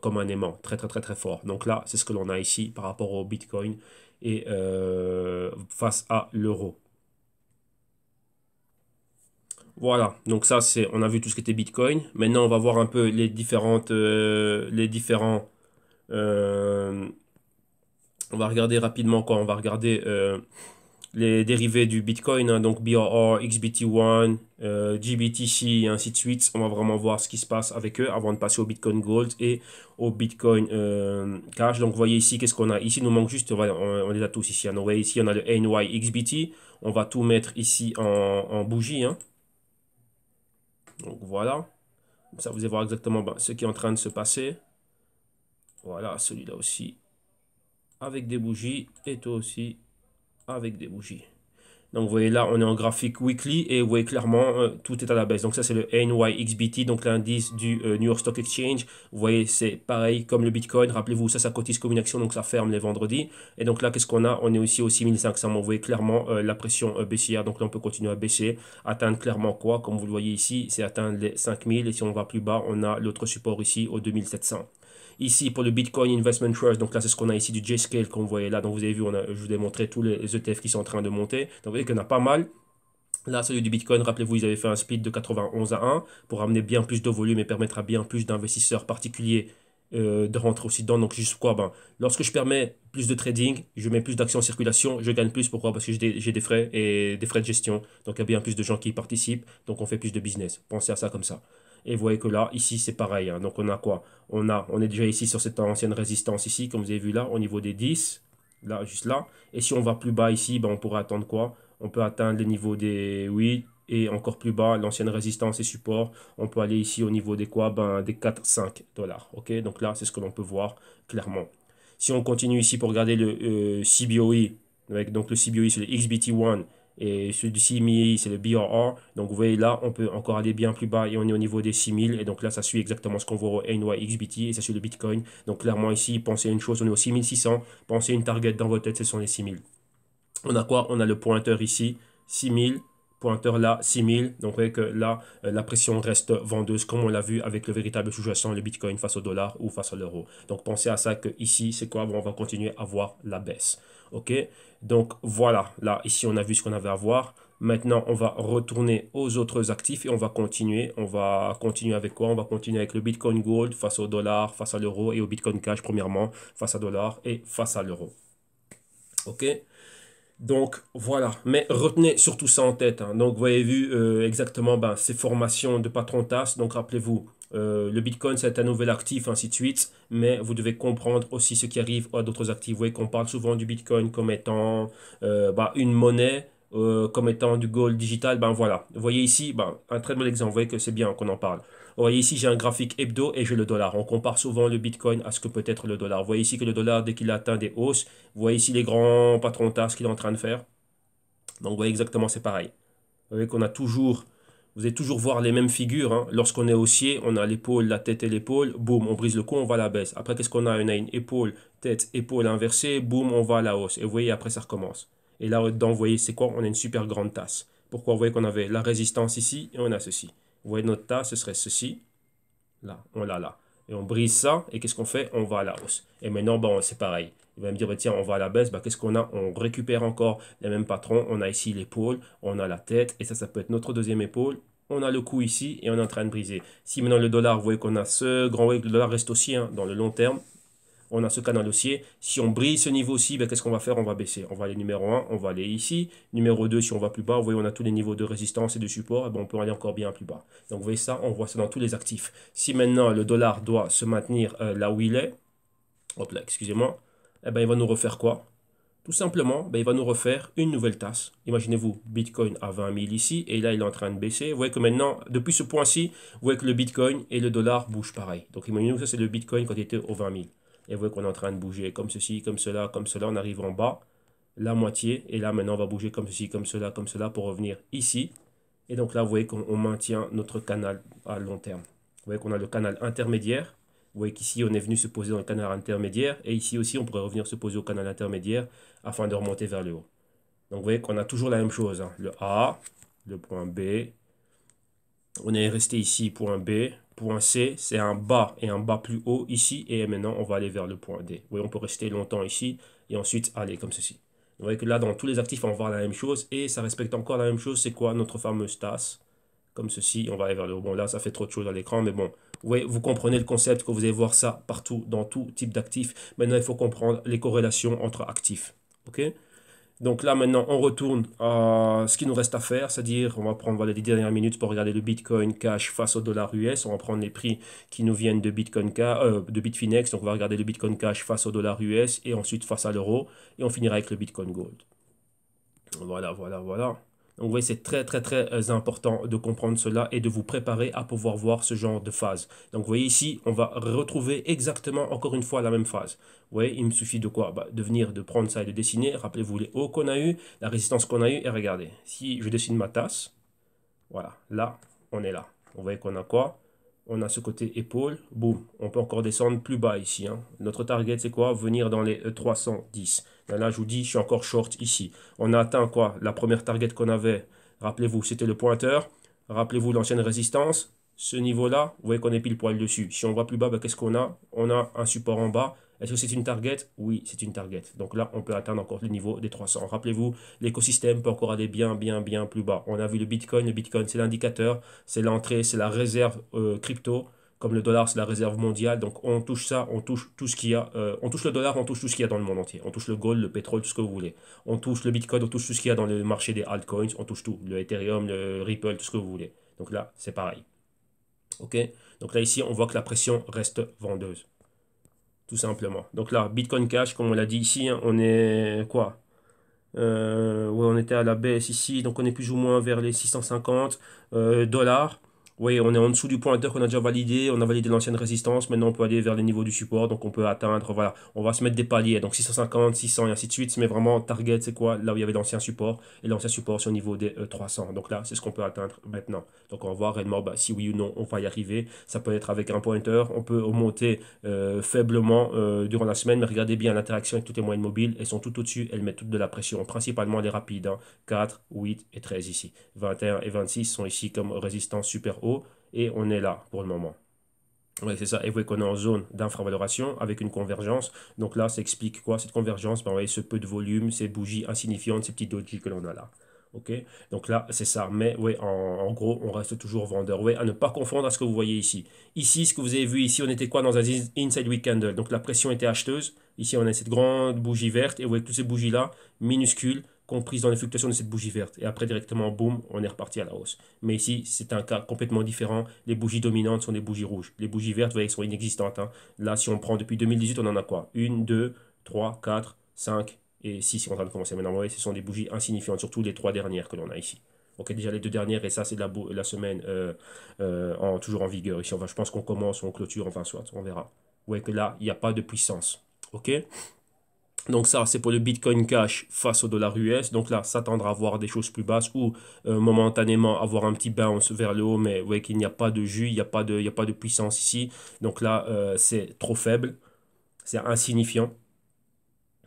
comme un aimant, très, très, très, très fort. Donc là, c'est ce que l'on a ici par rapport au Bitcoin et face à l'euro. Voilà, donc ça, on a vu tout ce qui était Bitcoin. Maintenant, on va voir un peu les différents euh, on va regarder rapidement quoi. On va regarder les dérivés du Bitcoin, hein, donc BRR, XBT1, GBTC et ainsi de suite. On va vraiment voir ce qui se passe avec eux avant de passer au Bitcoin Gold et au Bitcoin Cash. Donc vous voyez ici, qu'est-ce qu'on a? Ici, il nous manque juste, voilà, on les a tous ici. Hein. Donc, vous voyez ici, on a le NYXBT. On va tout mettre ici en bougie. Hein. Donc voilà. Ça, vous allez voir exactement ce qui est en train de se passer. Voilà, celui-là aussi avec des bougies et toi aussi avec des bougies. Donc vous voyez là, on est en graphique weekly et vous voyez clairement tout est à la baisse. Donc ça c'est le NYXBT, donc l'indice du New York Stock Exchange. Vous voyez c'est pareil comme le Bitcoin. Rappelez-vous ça cotise comme une action donc ça ferme les vendredis. Et donc là qu'est-ce qu'on a? On est aussi au 6500. Vous voyez clairement la pression baissière. Donc là on peut continuer à baisser. Atteindre clairement quoi? Comme vous le voyez ici, c'est atteindre les 5000. Et si on va plus bas, on a l'autre support ici au 2700. Ici, pour le Bitcoin Investment Trust, donc là, c'est ce qu'on a ici du J-Scale, comme vous voyez là. Donc, vous avez vu, je vous ai montré tous les ETF qui sont en train de monter. Donc, vous voyez qu'il y en a pas mal. Là, celui du Bitcoin, rappelez-vous, ils avaient fait un split de 91 à 1 pour amener bien plus de volume et permettre à bien plus d'investisseurs particuliers de rentrer aussi dedans. Donc, juste quoi? Ben, lorsque je permets plus de trading, je mets plus d'actions en circulation, je gagne plus. Pourquoi? Parce que j'ai des frais et des frais de gestion. Donc, il y a bien plus de gens qui y participent. Donc, on fait plus de business. Pensez à ça comme ça. Et vous voyez que là, ici, c'est pareil. Hein. Donc, on a quoi? On est déjà ici sur cette ancienne résistance ici, comme vous avez vu là, au niveau des 10. Là, juste là. Et si on va plus bas ici, ben, on pourrait attendre quoi? On peut atteindre les niveaux des 8 et encore plus bas, l'ancienne résistance et support. On peut aller ici au niveau des quoi? Ben, des 4-5 dollars. OK? Donc là, c'est ce que l'on peut voir clairement. Si on continue ici pour regarder le CBOE, avec donc le CBOE c'est le XBT1 et celui du CME c'est le BRR. Donc vous voyez là, on peut encore aller bien plus bas et on est au niveau des 6000. Et donc là, ça suit exactement ce qu'on voit au NYXBT et ça suit le Bitcoin. Donc clairement ici, pensez à une chose, on est au 6600. Pensez à une target dans votre tête, ce sont les 6000. On a quoi? On a le pointeur ici, 6000. Pointeur là, 6000. Donc, vous voyez que là, la pression reste vendeuse, comme on l'a vu avec le véritable sous-jacent, le Bitcoin face au dollar ou face à l'euro. Donc, pensez à ça que ici, c'est quoi? Bon, on va continuer à voir la baisse. OK? Donc, voilà. Là, ici, on a vu ce qu'on avait à voir. Maintenant, on va retourner aux autres actifs et on va continuer. On va continuer avec quoi? On va continuer avec le Bitcoin Gold face au dollar, face à l'euro et au Bitcoin Cash, premièrement, face à dollar et face à l'euro. OK? Donc voilà, mais retenez surtout ça en tête, hein. Donc vous avez vu exactement ces formations de patron TAS. Donc rappelez-vous, le Bitcoin c'est un nouvel actif, ainsi de suite. Mais vous devez comprendre aussi ce qui arrive à d'autres actifs. Vous voyez qu'on parle souvent du Bitcoin comme étant une monnaie, comme étant du gold digital. Ben voilà, vous voyez ici un très bon exemple. Vous voyez que c'est bien qu'on en parle. Vous voyez ici, j'ai un graphique hebdo et j'ai le dollar. On compare souvent le Bitcoin à ce que peut être le dollar. Vous voyez ici que le dollar, dès qu'il atteint des hausses, vous voyez ici les grands patrons TAS qu'il est en train de faire. Donc vous voyez exactement, c'est pareil. Vous voyez qu'on a toujours, vous allez toujours voir les mêmes figures, hein. Lorsqu'on est haussier, on a l'épaule, la tête et l'épaule. Boum, on brise le cou, on va à la baisse. Après, qu'est-ce qu'on a? On a une épaule, tête, épaule inversée. Boum, on va à la hausse. Et vous voyez, après, ça recommence. Et là, dedans, vous voyez, c'est quoi? On a une super grande tasse. Pourquoi? Vous voyez qu'on avait la résistance ici et on a ceci. Vous voyez, notre tasse, ce serait ceci. Là, on l'a là. Et on brise ça, et qu'est-ce qu'on fait? On va à la hausse. Et maintenant, bon, c'est pareil. Il va me dire, bah, tiens, on va à la baisse. Qu'est-ce qu'on a? On récupère encore les mêmes patrons. On a ici l'épaule, on a la tête, et ça peut être notre deuxième épaule. On a le cou ici, et on est en train de briser. Si maintenant le dollar, vous voyez qu'on a ce grand wave, le dollar reste aussi dans le long terme. On a ce canal haussier. Si on brise ce niveau-ci, qu'est-ce qu'on va faire? On va baisser. On va aller numéro 1, on va aller ici. Numéro 2, si on va plus bas, vous voyez, on a tous les niveaux de résistance et de support. Et on peut aller encore bien plus bas. Donc, vous voyez ça, on voit ça dans tous les actifs. Si maintenant le dollar doit se maintenir là où il est, hop là, excusez-moi, il va nous refaire quoi? Tout simplement, il va nous refaire une nouvelle tasse. Imaginez-vous, Bitcoin à 20 000 ici, et là, il est en train de baisser. Vous voyez que maintenant, depuis ce point-ci, vous voyez que le Bitcoin et le dollar bougent pareil. Donc, imaginez-vous, ça, c'est le Bitcoin quand il était au 20 000. Et vous voyez qu'on est en train de bouger comme ceci, comme cela, comme cela. On arrive en bas, la moitié. Et là, maintenant, on va bouger comme ceci, comme cela, pour revenir ici. Et donc là, vous voyez qu'on maintient notre canal à long terme. Vous voyez qu'on a le canal intermédiaire. Vous voyez qu'ici, on est venu se poser dans le canal intermédiaire. Et ici aussi, on pourrait revenir se poser au canal intermédiaire afin de remonter vers le haut. Donc, vous voyez qu'on a toujours la même chose, hein. Le A, le point B. On est resté ici, point B. Point C, c'est un bas et un bas plus haut ici. Et maintenant, on va aller vers le point D. Vous voyez, on peut rester longtemps ici et ensuite aller comme ceci. Vous voyez que là, dans tous les actifs, on va voir la même chose. Et ça respecte encore la même chose. C'est quoi notre fameuse tasse? Comme ceci, on va aller vers le haut. Bon, là, ça fait trop de choses à l'écran, mais bon. Vous comprenez le concept, que vous allez voir ça partout, dans tout type d'actifs. Maintenant, il faut comprendre les corrélations entre actifs. OK? Donc là, maintenant, on retourne à ce qu'il nous reste à faire, c'est-à-dire, on va prendre les 10 dernières minutes pour regarder le Bitcoin Cash face au dollar US. On va prendre les prix qui nous viennent de de Bitfinex. Donc, on va regarder le Bitcoin Cash face au dollar US et ensuite face à l'euro. Et on finira avec le Bitcoin Gold. Voilà, voilà, voilà. Donc, vous voyez, c'est très, très, très important de comprendre cela et de vous préparer à pouvoir voir ce genre de phase. Donc, vous voyez ici, on va retrouver exactement, encore une fois, la même phase. Vous voyez, il me suffit de quoi? De prendre ça et de dessiner. Rappelez-vous les hauts qu'on a eu, la résistance qu'on a eu. Et regardez, si je dessine ma tasse, voilà, là, on est là. Vous voyez qu'on a quoi? On a ce côté épaule, boum, on peut encore descendre plus bas ici, hein. Notre target, c'est quoi? Venir dans les 310. Là, je vous dis, je suis encore short ici. On a atteint quoi? La première target qu'on avait, rappelez-vous, c'était le pointeur. Rappelez-vous l'ancienne résistance. Ce niveau-là, vous voyez qu'on est pile poil dessus. Si on va plus bas, qu'est-ce qu'on a? On a un support en bas. Est-ce que c'est une target? Oui, c'est une target. Donc là, on peut atteindre encore le niveau des 300. Rappelez-vous, l'écosystème peut encore aller bien, bien, bien plus bas. On a vu le Bitcoin. Le Bitcoin, c'est l'indicateur, c'est l'entrée, c'est la réserve crypto. Comme le dollar, c'est la réserve mondiale. Donc on touche ça, on touche tout ce qu'il y a. On touche le dollar, on touche tout ce qu'il y a dans le monde entier. On touche le gold, le pétrole, tout ce que vous voulez. On touche le Bitcoin, on touche tout ce qu'il y a dans le marché des altcoins. On touche tout. Le Ethereum, le Ripple, tout ce que vous voulez. Donc là, c'est pareil. OK? Donc là, ici, on voit que la pression reste vendeuse. Tout simplement. Donc là, Bitcoin Cash, comme on l'a dit ici, hein, on est quoi? Ouais, on était à la baisse ici, donc on est plus ou moins vers les 650 dollars. Oui, on est en dessous du pointeur qu'on a déjà validé. On a validé l'ancienne résistance. Maintenant, on peut aller vers les niveaux du support. Donc, on peut atteindre, voilà, on va se mettre des paliers. Donc, 650, 600 et ainsi de suite. Mais vraiment, target, c'est quoi? Là où il y avait l'ancien support. Et l'ancien support, c'est au niveau des 300. Donc là, c'est ce qu'on peut atteindre maintenant. Donc, on va voir réellement bah, si oui ou non on va y arriver. Ça peut être avec un pointeur. On peut monter faiblement durant la semaine. Mais regardez bien l'interaction avec toutes les moyennes mobiles. Elles sont tout au-dessus. Elles mettent toutes de la pression. Principalement les rapides. 4, 8 et 13 ici. 21 et 26 sont ici comme résistance super haut. Et on est là pour le moment. Oui, c'est ça. Et vous voyez qu'on est en zone d'infravaloration avec une convergence. Donc là, ça explique quoi? Cette convergence, ben, vous voyez ce peu de volume, ces bougies insignifiantes, ces petits dojis que l'on a là. OK? Donc là, c'est ça. Mais oui, en gros, on reste toujours vendeur. Oui, à ne pas confondre à ce que vous voyez ici. Ici, ce que vous avez vu ici, on était quoi dans un inside week candle. Donc la pression était acheteuse. Ici, on a cette grande bougie verte. Et vous voyez que toutes ces bougies-là, minuscules, comprises dans les fluctuations de cette bougie verte. Et après, directement, boum, on est reparti à la hausse. Mais ici, c'est un cas complètement différent. Les bougies dominantes sont des bougies rouges. Les bougies vertes, vous voyez, sont inexistantes. Hein. Là, si on prend depuis 2018, on en a quoi? 1, 2, 3, 4, 5 et 6 si on est en train de commencer. Maintenant, vous voyez, ce sont des bougies insignifiantes, surtout les 3 dernières que l'on a ici. Ok, déjà les 2 dernières, et ça, c'est la semaine toujours en vigueur. Ici, je pense qu'on commence, on clôture, enfin, soit, on verra. Vous voyez que là, il n'y a pas de puissance. Ok? Donc ça, c'est pour le Bitcoin Cash face au dollar US. Donc là, s'attendre à voir des choses plus basses ou momentanément avoir un petit bounce vers le haut. Mais vous voyez qu'il n'y a pas de jus, il y a pas de puissance ici. Donc là, c'est trop faible, c'est insignifiant.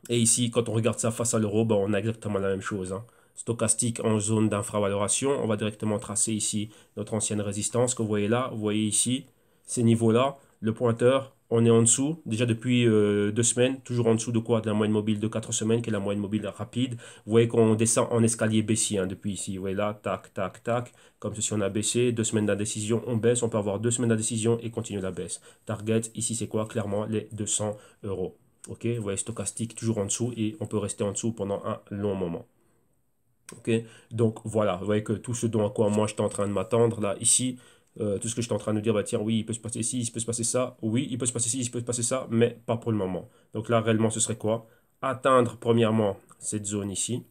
Et ici, quand on regarde ça face à l'euro, ben, on a exactement la même chose. Hein. Stochastique en zone d'infravaloration. On va directement tracer ici notre ancienne résistance que vous voyez là. Vous voyez ici, ces niveaux-là. Le pointeur, on est en dessous. Déjà depuis 2 semaines, toujours en dessous de quoi? De la moyenne mobile de 4 semaines, qui est la moyenne mobile rapide. Vous voyez qu'on descend en escalier baissier hein, depuis ici. Vous voyez là, tac, tac, tac. Comme ceci, on a baissé. 2 semaines d'indécision, on baisse. On peut avoir 2 semaines d'indécision et continuer la baisse. Target, ici, c'est quoi? Clairement, les 200 euros. Ok, vous voyez, stochastique toujours en dessous et on peut rester en dessous pendant un long moment. Ok, donc voilà, vous voyez que tout ce dont à quoi moi j'étais en train de m'attendre là, ici, tout ce que j'étais en train de dire, bah tiens, oui, il peut se passer ci, il peut se passer ça, oui, il peut se passer ci, il peut se passer ça, mais pas pour le moment. Donc là, réellement, ce serait quoi? Atteindre premièrement cette zone ici.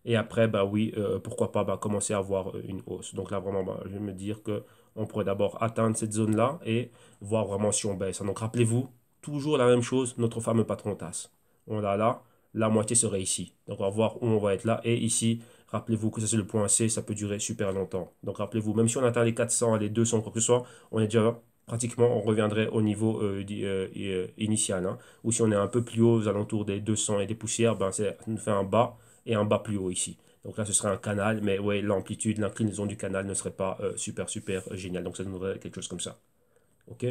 Et après, bah oui, pourquoi pas bah, commencer à avoir une hausse. Donc là, vraiment, bah, je vais me dire que on pourrait d'abord atteindre cette zone-là et voir vraiment si on baisse. Donc rappelez-vous, toujours la même chose, notre fameux patron tasse. On l'a là, la moitié serait ici. Donc on va voir où on va être là. Et ici, rappelez-vous que ça c'est le point C, ça peut durer super longtemps. Donc rappelez-vous, même si on atteint les 400, les 200, quoi que ce soit, on est déjà pratiquement, on reviendrait au niveau initial. Hein. Ou si on est un peu plus haut, aux alentours des 200 et des poussières, ben, ça nous fait un bas et un bas plus haut ici. Donc là, ce serait un canal, mais ouais, l'amplitude, l'inclinaison du canal ne serait pas super, super génial. Donc ça donnerait quelque chose comme ça. OK?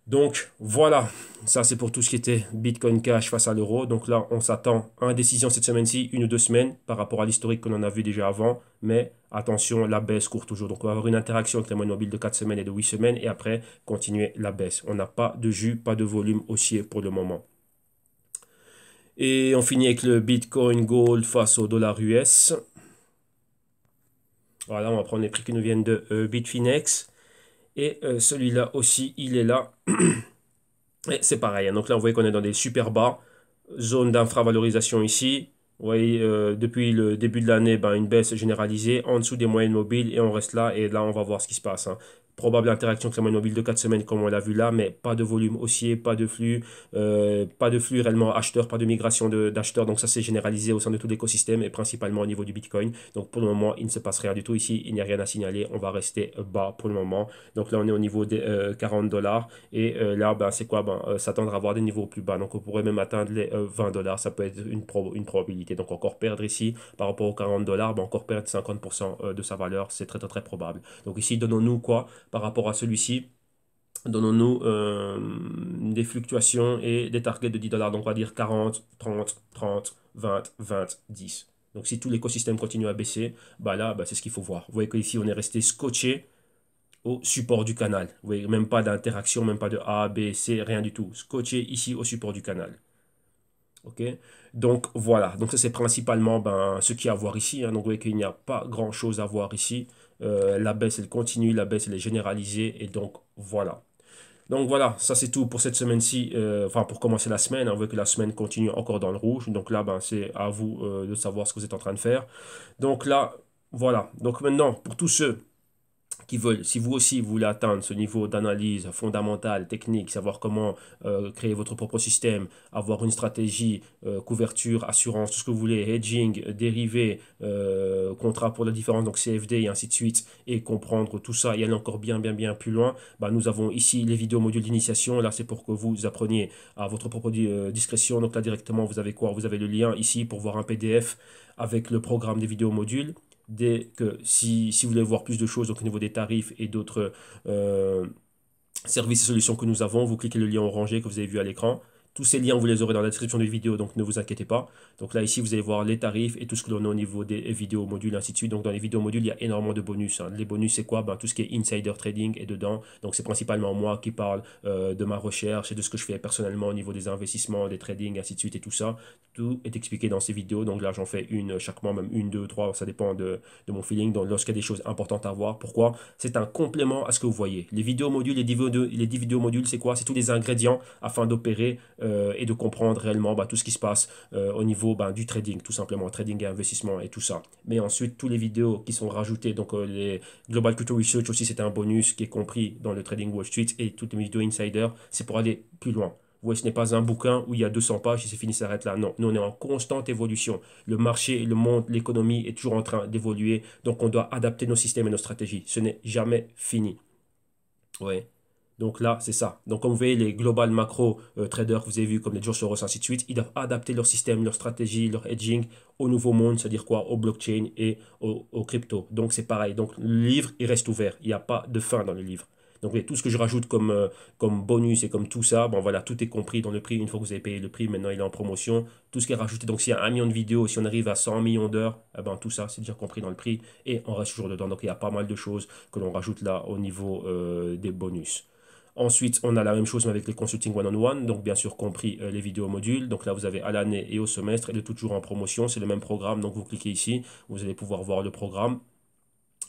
Donc voilà, ça c'est pour tout ce qui était Bitcoin Cash face à l'euro. Donc là, on s'attend à une décision cette semaine-ci, 1 ou 2 semaines, par rapport à l'historique que l'on a vu déjà avant. Mais attention, la baisse court toujours. Donc on va avoir une interaction avec la moyenne mobile de 4 semaines et de 8 semaines, et après, continuer la baisse. On n'a pas de jus, pas de volume haussier pour le moment. Et on finit avec le Bitcoin Gold face au dollar US. Voilà, on va prendre les prix qui nous viennent de Bitfinex. Et celui-là aussi, il est là. Et c'est pareil. Hein. Donc là, vous voyez qu'on est dans des super bas. Zone d'infravalorisation ici. Vous voyez, depuis le début de l'année, ben, une baisse généralisée en dessous des moyennes mobiles et on reste là. Et là, on va voir ce qui se passe. Hein. Probable interaction avec la moyenne mobile de 4 semaines comme on l'a vu là, mais pas de volume haussier, pas de flux réellement acheteur, pas de migration d'acheteurs. Donc ça, c'est généralisé au sein de tout l'écosystème et principalement au niveau du Bitcoin. Donc pour le moment, il ne se passe rien du tout ici. Il n'y a rien à signaler. On va rester bas pour le moment. Donc là, on est au niveau des 40 dollars. Et là, ben, c'est quoi ben, s'attendre à avoir des niveaux plus bas. Donc on pourrait même atteindre les 20 dollars. Ça peut être une probabilité. Donc encore perdre ici par rapport aux 40 dollars, ben, encore perdre 50% de sa valeur. C'est très, très, très probable. Donc ici, donnons-nous quoi par rapport à celui-ci? Donnons-nous des fluctuations et des targets de 10 dollars. Donc on va dire 40, 30, 30, 20, 20, 10. Donc si tout l'écosystème continue à baisser, bah là, bah, c'est ce qu'il faut voir. Vous voyez qu'ici, on est resté scotché au support du canal. Vous voyez, même pas d'interaction, même pas de A, B, C, rien du tout. Scotché ici au support du canal. Ok, donc voilà, donc ça c'est principalement ben, ce qu'il y a à voir ici. Hein. Donc vous voyez qu'il n'y a pas grand chose à voir ici. La baisse elle continue, la baisse elle est généralisée et donc voilà. Donc voilà, ça c'est tout pour cette semaine-ci, enfin pour commencer la semaine. Hein. On veut que la semaine continue encore dans le rouge. Donc là, ben, c'est à vous de savoir ce que vous êtes en train de faire. Donc là, voilà. Donc maintenant, pour tous ceux qui veulent, si vous aussi vous voulez atteindre ce niveau d'analyse fondamentale, technique, savoir comment créer votre propre système, avoir une stratégie, couverture, assurance, tout ce que vous voulez, hedging, dérivés, contrat pour la différence, donc CFD et ainsi de suite, et comprendre tout ça et aller encore bien plus loin, bah, nous avons ici les vidéos modules d'initiation. Là, c'est pour que vous appreniez à votre propre discrétion. Donc là, directement, vous avez quoi? Vous avez le lien ici pour voir un PDF avec le programme des vidéos modules. Dès que si vous voulez voir plus de choses donc, au niveau des tarifs et d'autres services et solutions que nous avons, vous cliquez le lien orangé que vous avez vu à l'écran. Tous ces liens, vous les aurez dans la description de vidéo, donc ne vous inquiétez pas. Donc là, ici, vous allez voir les tarifs et tout ce que l'on a au niveau des vidéos modules, ainsi de suite. Donc dans les vidéos modules, il y a énormément de bonus. Hein. Les bonus, c'est quoi? Ben, tout ce qui est insider trading est dedans. Donc c'est principalement moi qui parle de ma recherche et de ce que je fais personnellement au niveau des investissements, des trading, ainsi de suite et tout ça. Tout est expliqué dans ces vidéos. Donc là, j'en fais une chaque mois, même une, deux, trois, ça dépend de mon feeling. Donc lorsqu'il y a des choses importantes à voir, pourquoi? C'est un complément à ce que vous voyez. Les vidéos modules, les 10 vidéos modules, c'est quoi? C'est tous les ingrédients afin d'opérer et de comprendre réellement tout ce qui se passe au niveau du trading, tout simplement, trading et investissement et tout ça. Mais ensuite, tous les vidéos qui sont rajoutées, donc les Global Crypto Research aussi, c'est un bonus qui est compris dans le Trading Wall Street, et toutes les vidéos Insider, c'est pour aller plus loin. Vous voyez, ce n'est pas un bouquin où il y a 200 pages et c'est fini, ça s'arrête là. Non, nous on est en constante évolution. Le marché, le monde, l'économie est toujours en train d'évoluer. Donc on doit adapter nos systèmes et nos stratégies. Ce n'est jamais fini. Ouais. Donc là, c'est ça. Donc comme vous voyez, les global macro traders que vous avez vu, comme les George Soros, ainsi de suite, ils doivent adapter leur système, leur stratégie, leur hedging au nouveau monde, c'est-à-dire quoi? Au blockchain et au crypto. Donc c'est pareil. Donc le livre, il reste ouvert. Il n'y a pas de fin dans le livre. Donc vous voyez, tout ce que je rajoute comme bonus et comme tout ça, bon voilà, tout est compris dans le prix. Une fois que vous avez payé le prix, maintenant il est en promotion. Tout ce qui est rajouté, donc s'il y a 1 million de vidéos, si on arrive à 100 millions d'heures, eh ben, tout ça c'est déjà compris dans le prix et on reste toujours dedans. Donc il y a pas mal de choses que l'on rajoute là au niveau des bonus. Ensuite, on a la même chose mais avec les consulting one-on-one, donc bien sûr compris les vidéos modules. Donc là, vous avez à l'année et au semestre, et de toujours en promotion, c'est le même programme. Donc vous cliquez ici, vous allez pouvoir voir le programme.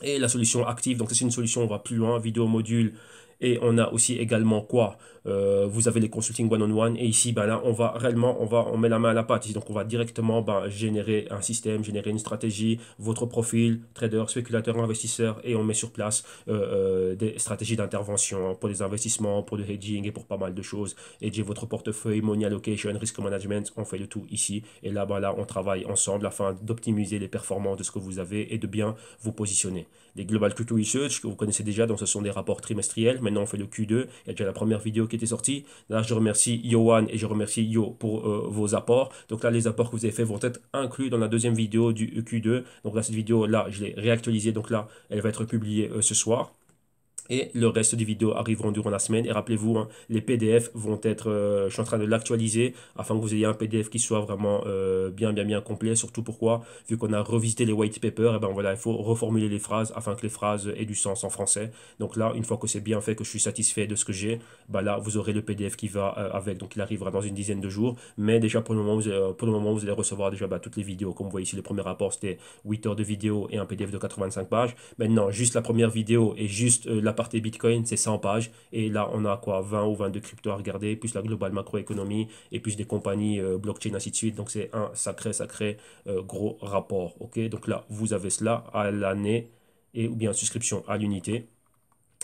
Et la solution active, donc c'est une solution, on va plus loin, vidéo module. Et on a aussi également quoi? Vous avez les consulting one-on-one. Et ici, là, on va réellement, on met la main à la pâte. Donc, on va directement générer un système, générer une stratégie, votre profil, trader, spéculateur, investisseur. Et on met sur place des stratégies d'intervention pour les investissements, pour le hedging et pour pas mal de choses. Et j'ai votre portefeuille, money allocation, risk management. On fait le tout ici. Et là, là, on travaille ensemble afin d'optimiser les performances de ce que vous avez et de bien vous positionner. Les Global Crypto Research que vous connaissez déjà, donc ce sont des rapports trimestriels. Maintenant, on fait le Q2. Il y a déjà la première vidéo qui était sortie. Là, je remercie Yohan et je remercie Yo pour vos apports. Donc là, les apports que vous avez faits vont être inclus dans la deuxième vidéo du Q2. Donc là, cette vidéo-là, je l'ai réactualisée. Donc là, elle va être publiée ce soir. Et le reste des vidéos arriveront durant la semaine. Et rappelez-vous, hein, les PDF vont être... je suis en train de l'actualiser afin que vous ayez un PDF qui soit vraiment bien complet. Surtout pourquoi, vu qu'on a revisité les white papers, et ben voilà, il faut reformuler les phrases afin que les phrases aient du sens en français. Donc là, une fois que c'est bien fait, que je suis satisfait de ce que j'ai, là, vous aurez le PDF qui va avec. Donc il arrivera dans une dizaine de jours. Mais déjà, pour le moment, vous allez recevoir déjà toutes les vidéos. Comme vous voyez ici, le premier rapport, c'était 8 heures de vidéo et un PDF de 85 pages. Maintenant, juste la première vidéo et juste la partie Bitcoin, c'est 100 pages. Et là, on a quoi, 20 ou 22 cryptos à regarder, plus la globale macroéconomie et plus des compagnies blockchain, ainsi de suite. Donc, c'est un sacré gros rapport. Ok, donc là, vous avez cela à l'année et ou bien souscription à l'unité.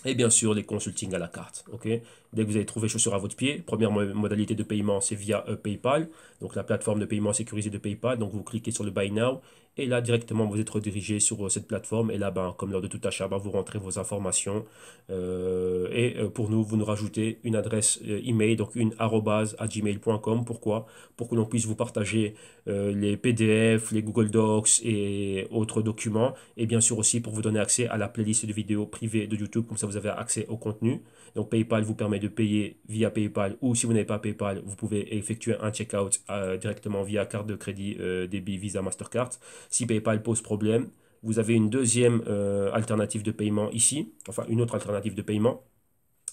Et bien sûr, les consultings à la carte. Ok, dès que vous avez trouvé chaussure à votre pied, première modalité de paiement, c'est via PayPal. Donc, la plateforme de paiement sécurisée de PayPal. Donc, vous cliquez sur le Buy Now. Et là, directement, vous êtes redirigé sur cette plateforme. Et là, comme lors de tout achat, vous rentrez vos informations. Pour nous, vous nous rajoutez une adresse email, donc une @gmail.com. Pourquoi? Pour que l'on puisse vous partager les PDF, les Google Docs et autres documents. Et bien sûr aussi pour vous donner accès à la playlist de vidéos privées de YouTube. Comme ça, vous avez accès au contenu. Donc, PayPal vous permet de payer via PayPal. Ou si vous n'avez pas PayPal, vous pouvez effectuer un checkout directement via carte de crédit, débit, Visa, Mastercard. Si PayPal pose problème, vous avez une deuxième alternative de paiement ici, enfin une autre alternative de paiement.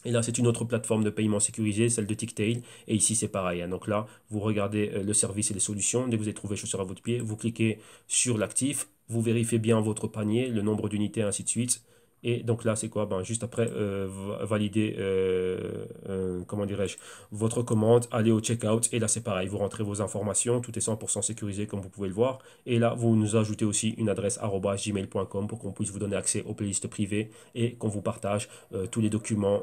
Et là, c'est une autre plateforme de paiement sécurisée, celle de Ticktail. Et ici, c'est pareil. Hein. Donc là, vous regardez le service et les solutions. Dès que vous avez trouvé chaussure à votre pied, vous cliquez sur l'actif. Vous vérifiez bien votre panier, le nombre d'unités, ainsi de suite. Et donc là, c'est quoi? Ben, juste après, valider, comment dirais-je, votre commande, aller au checkout. Et là, c'est pareil, vous rentrez vos informations, tout est 100% sécurisé comme vous pouvez le voir. Et là, vous nous ajoutez aussi une adresse @gmail.com pour qu'on puisse vous donner accès aux playlists privées et qu'on vous partage tous les documents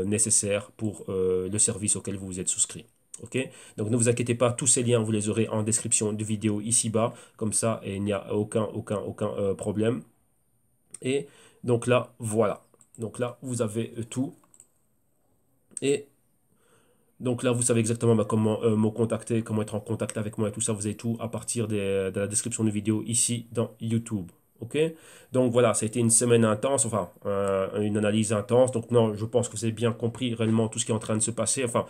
nécessaires pour le service auquel vous vous êtes souscrit. Ok, donc ne vous inquiétez pas, tous ces liens, vous les aurez en description de vidéo ici-bas. Comme ça, il n'y a aucun problème. Et donc là, voilà. Donc là, vous avez tout. Et donc là, vous savez exactement comment me contacter, comment être en contact avec moi et tout ça. Vous avez tout à partir de la description de vidéo ici dans YouTube. Ok? Donc voilà, ça a été une semaine intense, enfin, une analyse intense. Donc non, je pense que vous avez bien compris réellement tout ce qui est en train de se passer. Enfin,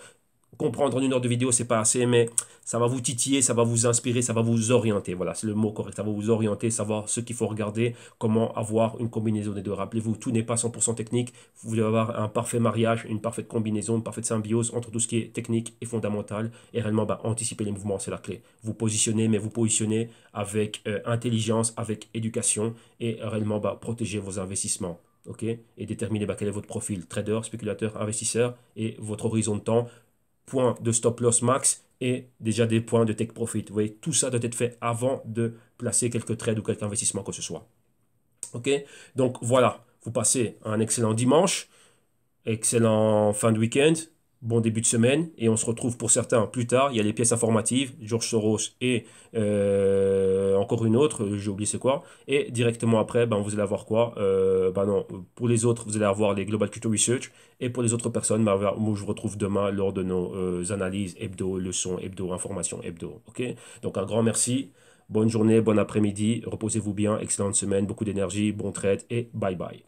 comprendre en 1 heure de vidéo, c'est pas assez, mais ça va vous titiller, ça va vous inspirer, ça va vous orienter. Voilà, c'est le mot correct. Ça va vous orienter, savoir ce qu'il faut regarder, comment avoir une combinaison des deux. Rappelez-vous, tout n'est pas 100% technique. Vous devez avoir un parfait mariage, une parfaite combinaison, une parfaite symbiose entre tout ce qui est technique et fondamental. Et réellement, bah, anticiper les mouvements, c'est la clé. Vous positionnez, mais vous positionnez avec intelligence, avec éducation et réellement bah, protéger vos investissements. Ok, et déterminer bah, quel est votre profil, trader, spéculateur, investisseur et votre horizon de temps, points de stop loss max et déjà des points de take profit. Vous voyez, tout ça doit être fait avant de placer quelques trades ou quelque investissement que ce soit. Ok, donc voilà, vous passez un excellent dimanche, excellent fin de week-end, bon début de semaine, et on se retrouve pour certains plus tard. Il y a les pièces informatives, George Soros et encore une autre, j'ai oublié c'est quoi. Et directement après, ben, vous allez avoir quoi? Ben non, pour les autres, vous allez avoir les Global Crypto Research. Et pour les autres personnes, ben, moi, je vous retrouve demain lors de nos analyses hebdo, leçons hebdo, informations hebdo. Ok? Donc un grand merci. Bonne journée, bon après-midi, reposez-vous bien, excellente semaine, beaucoup d'énergie, bon trade et bye bye.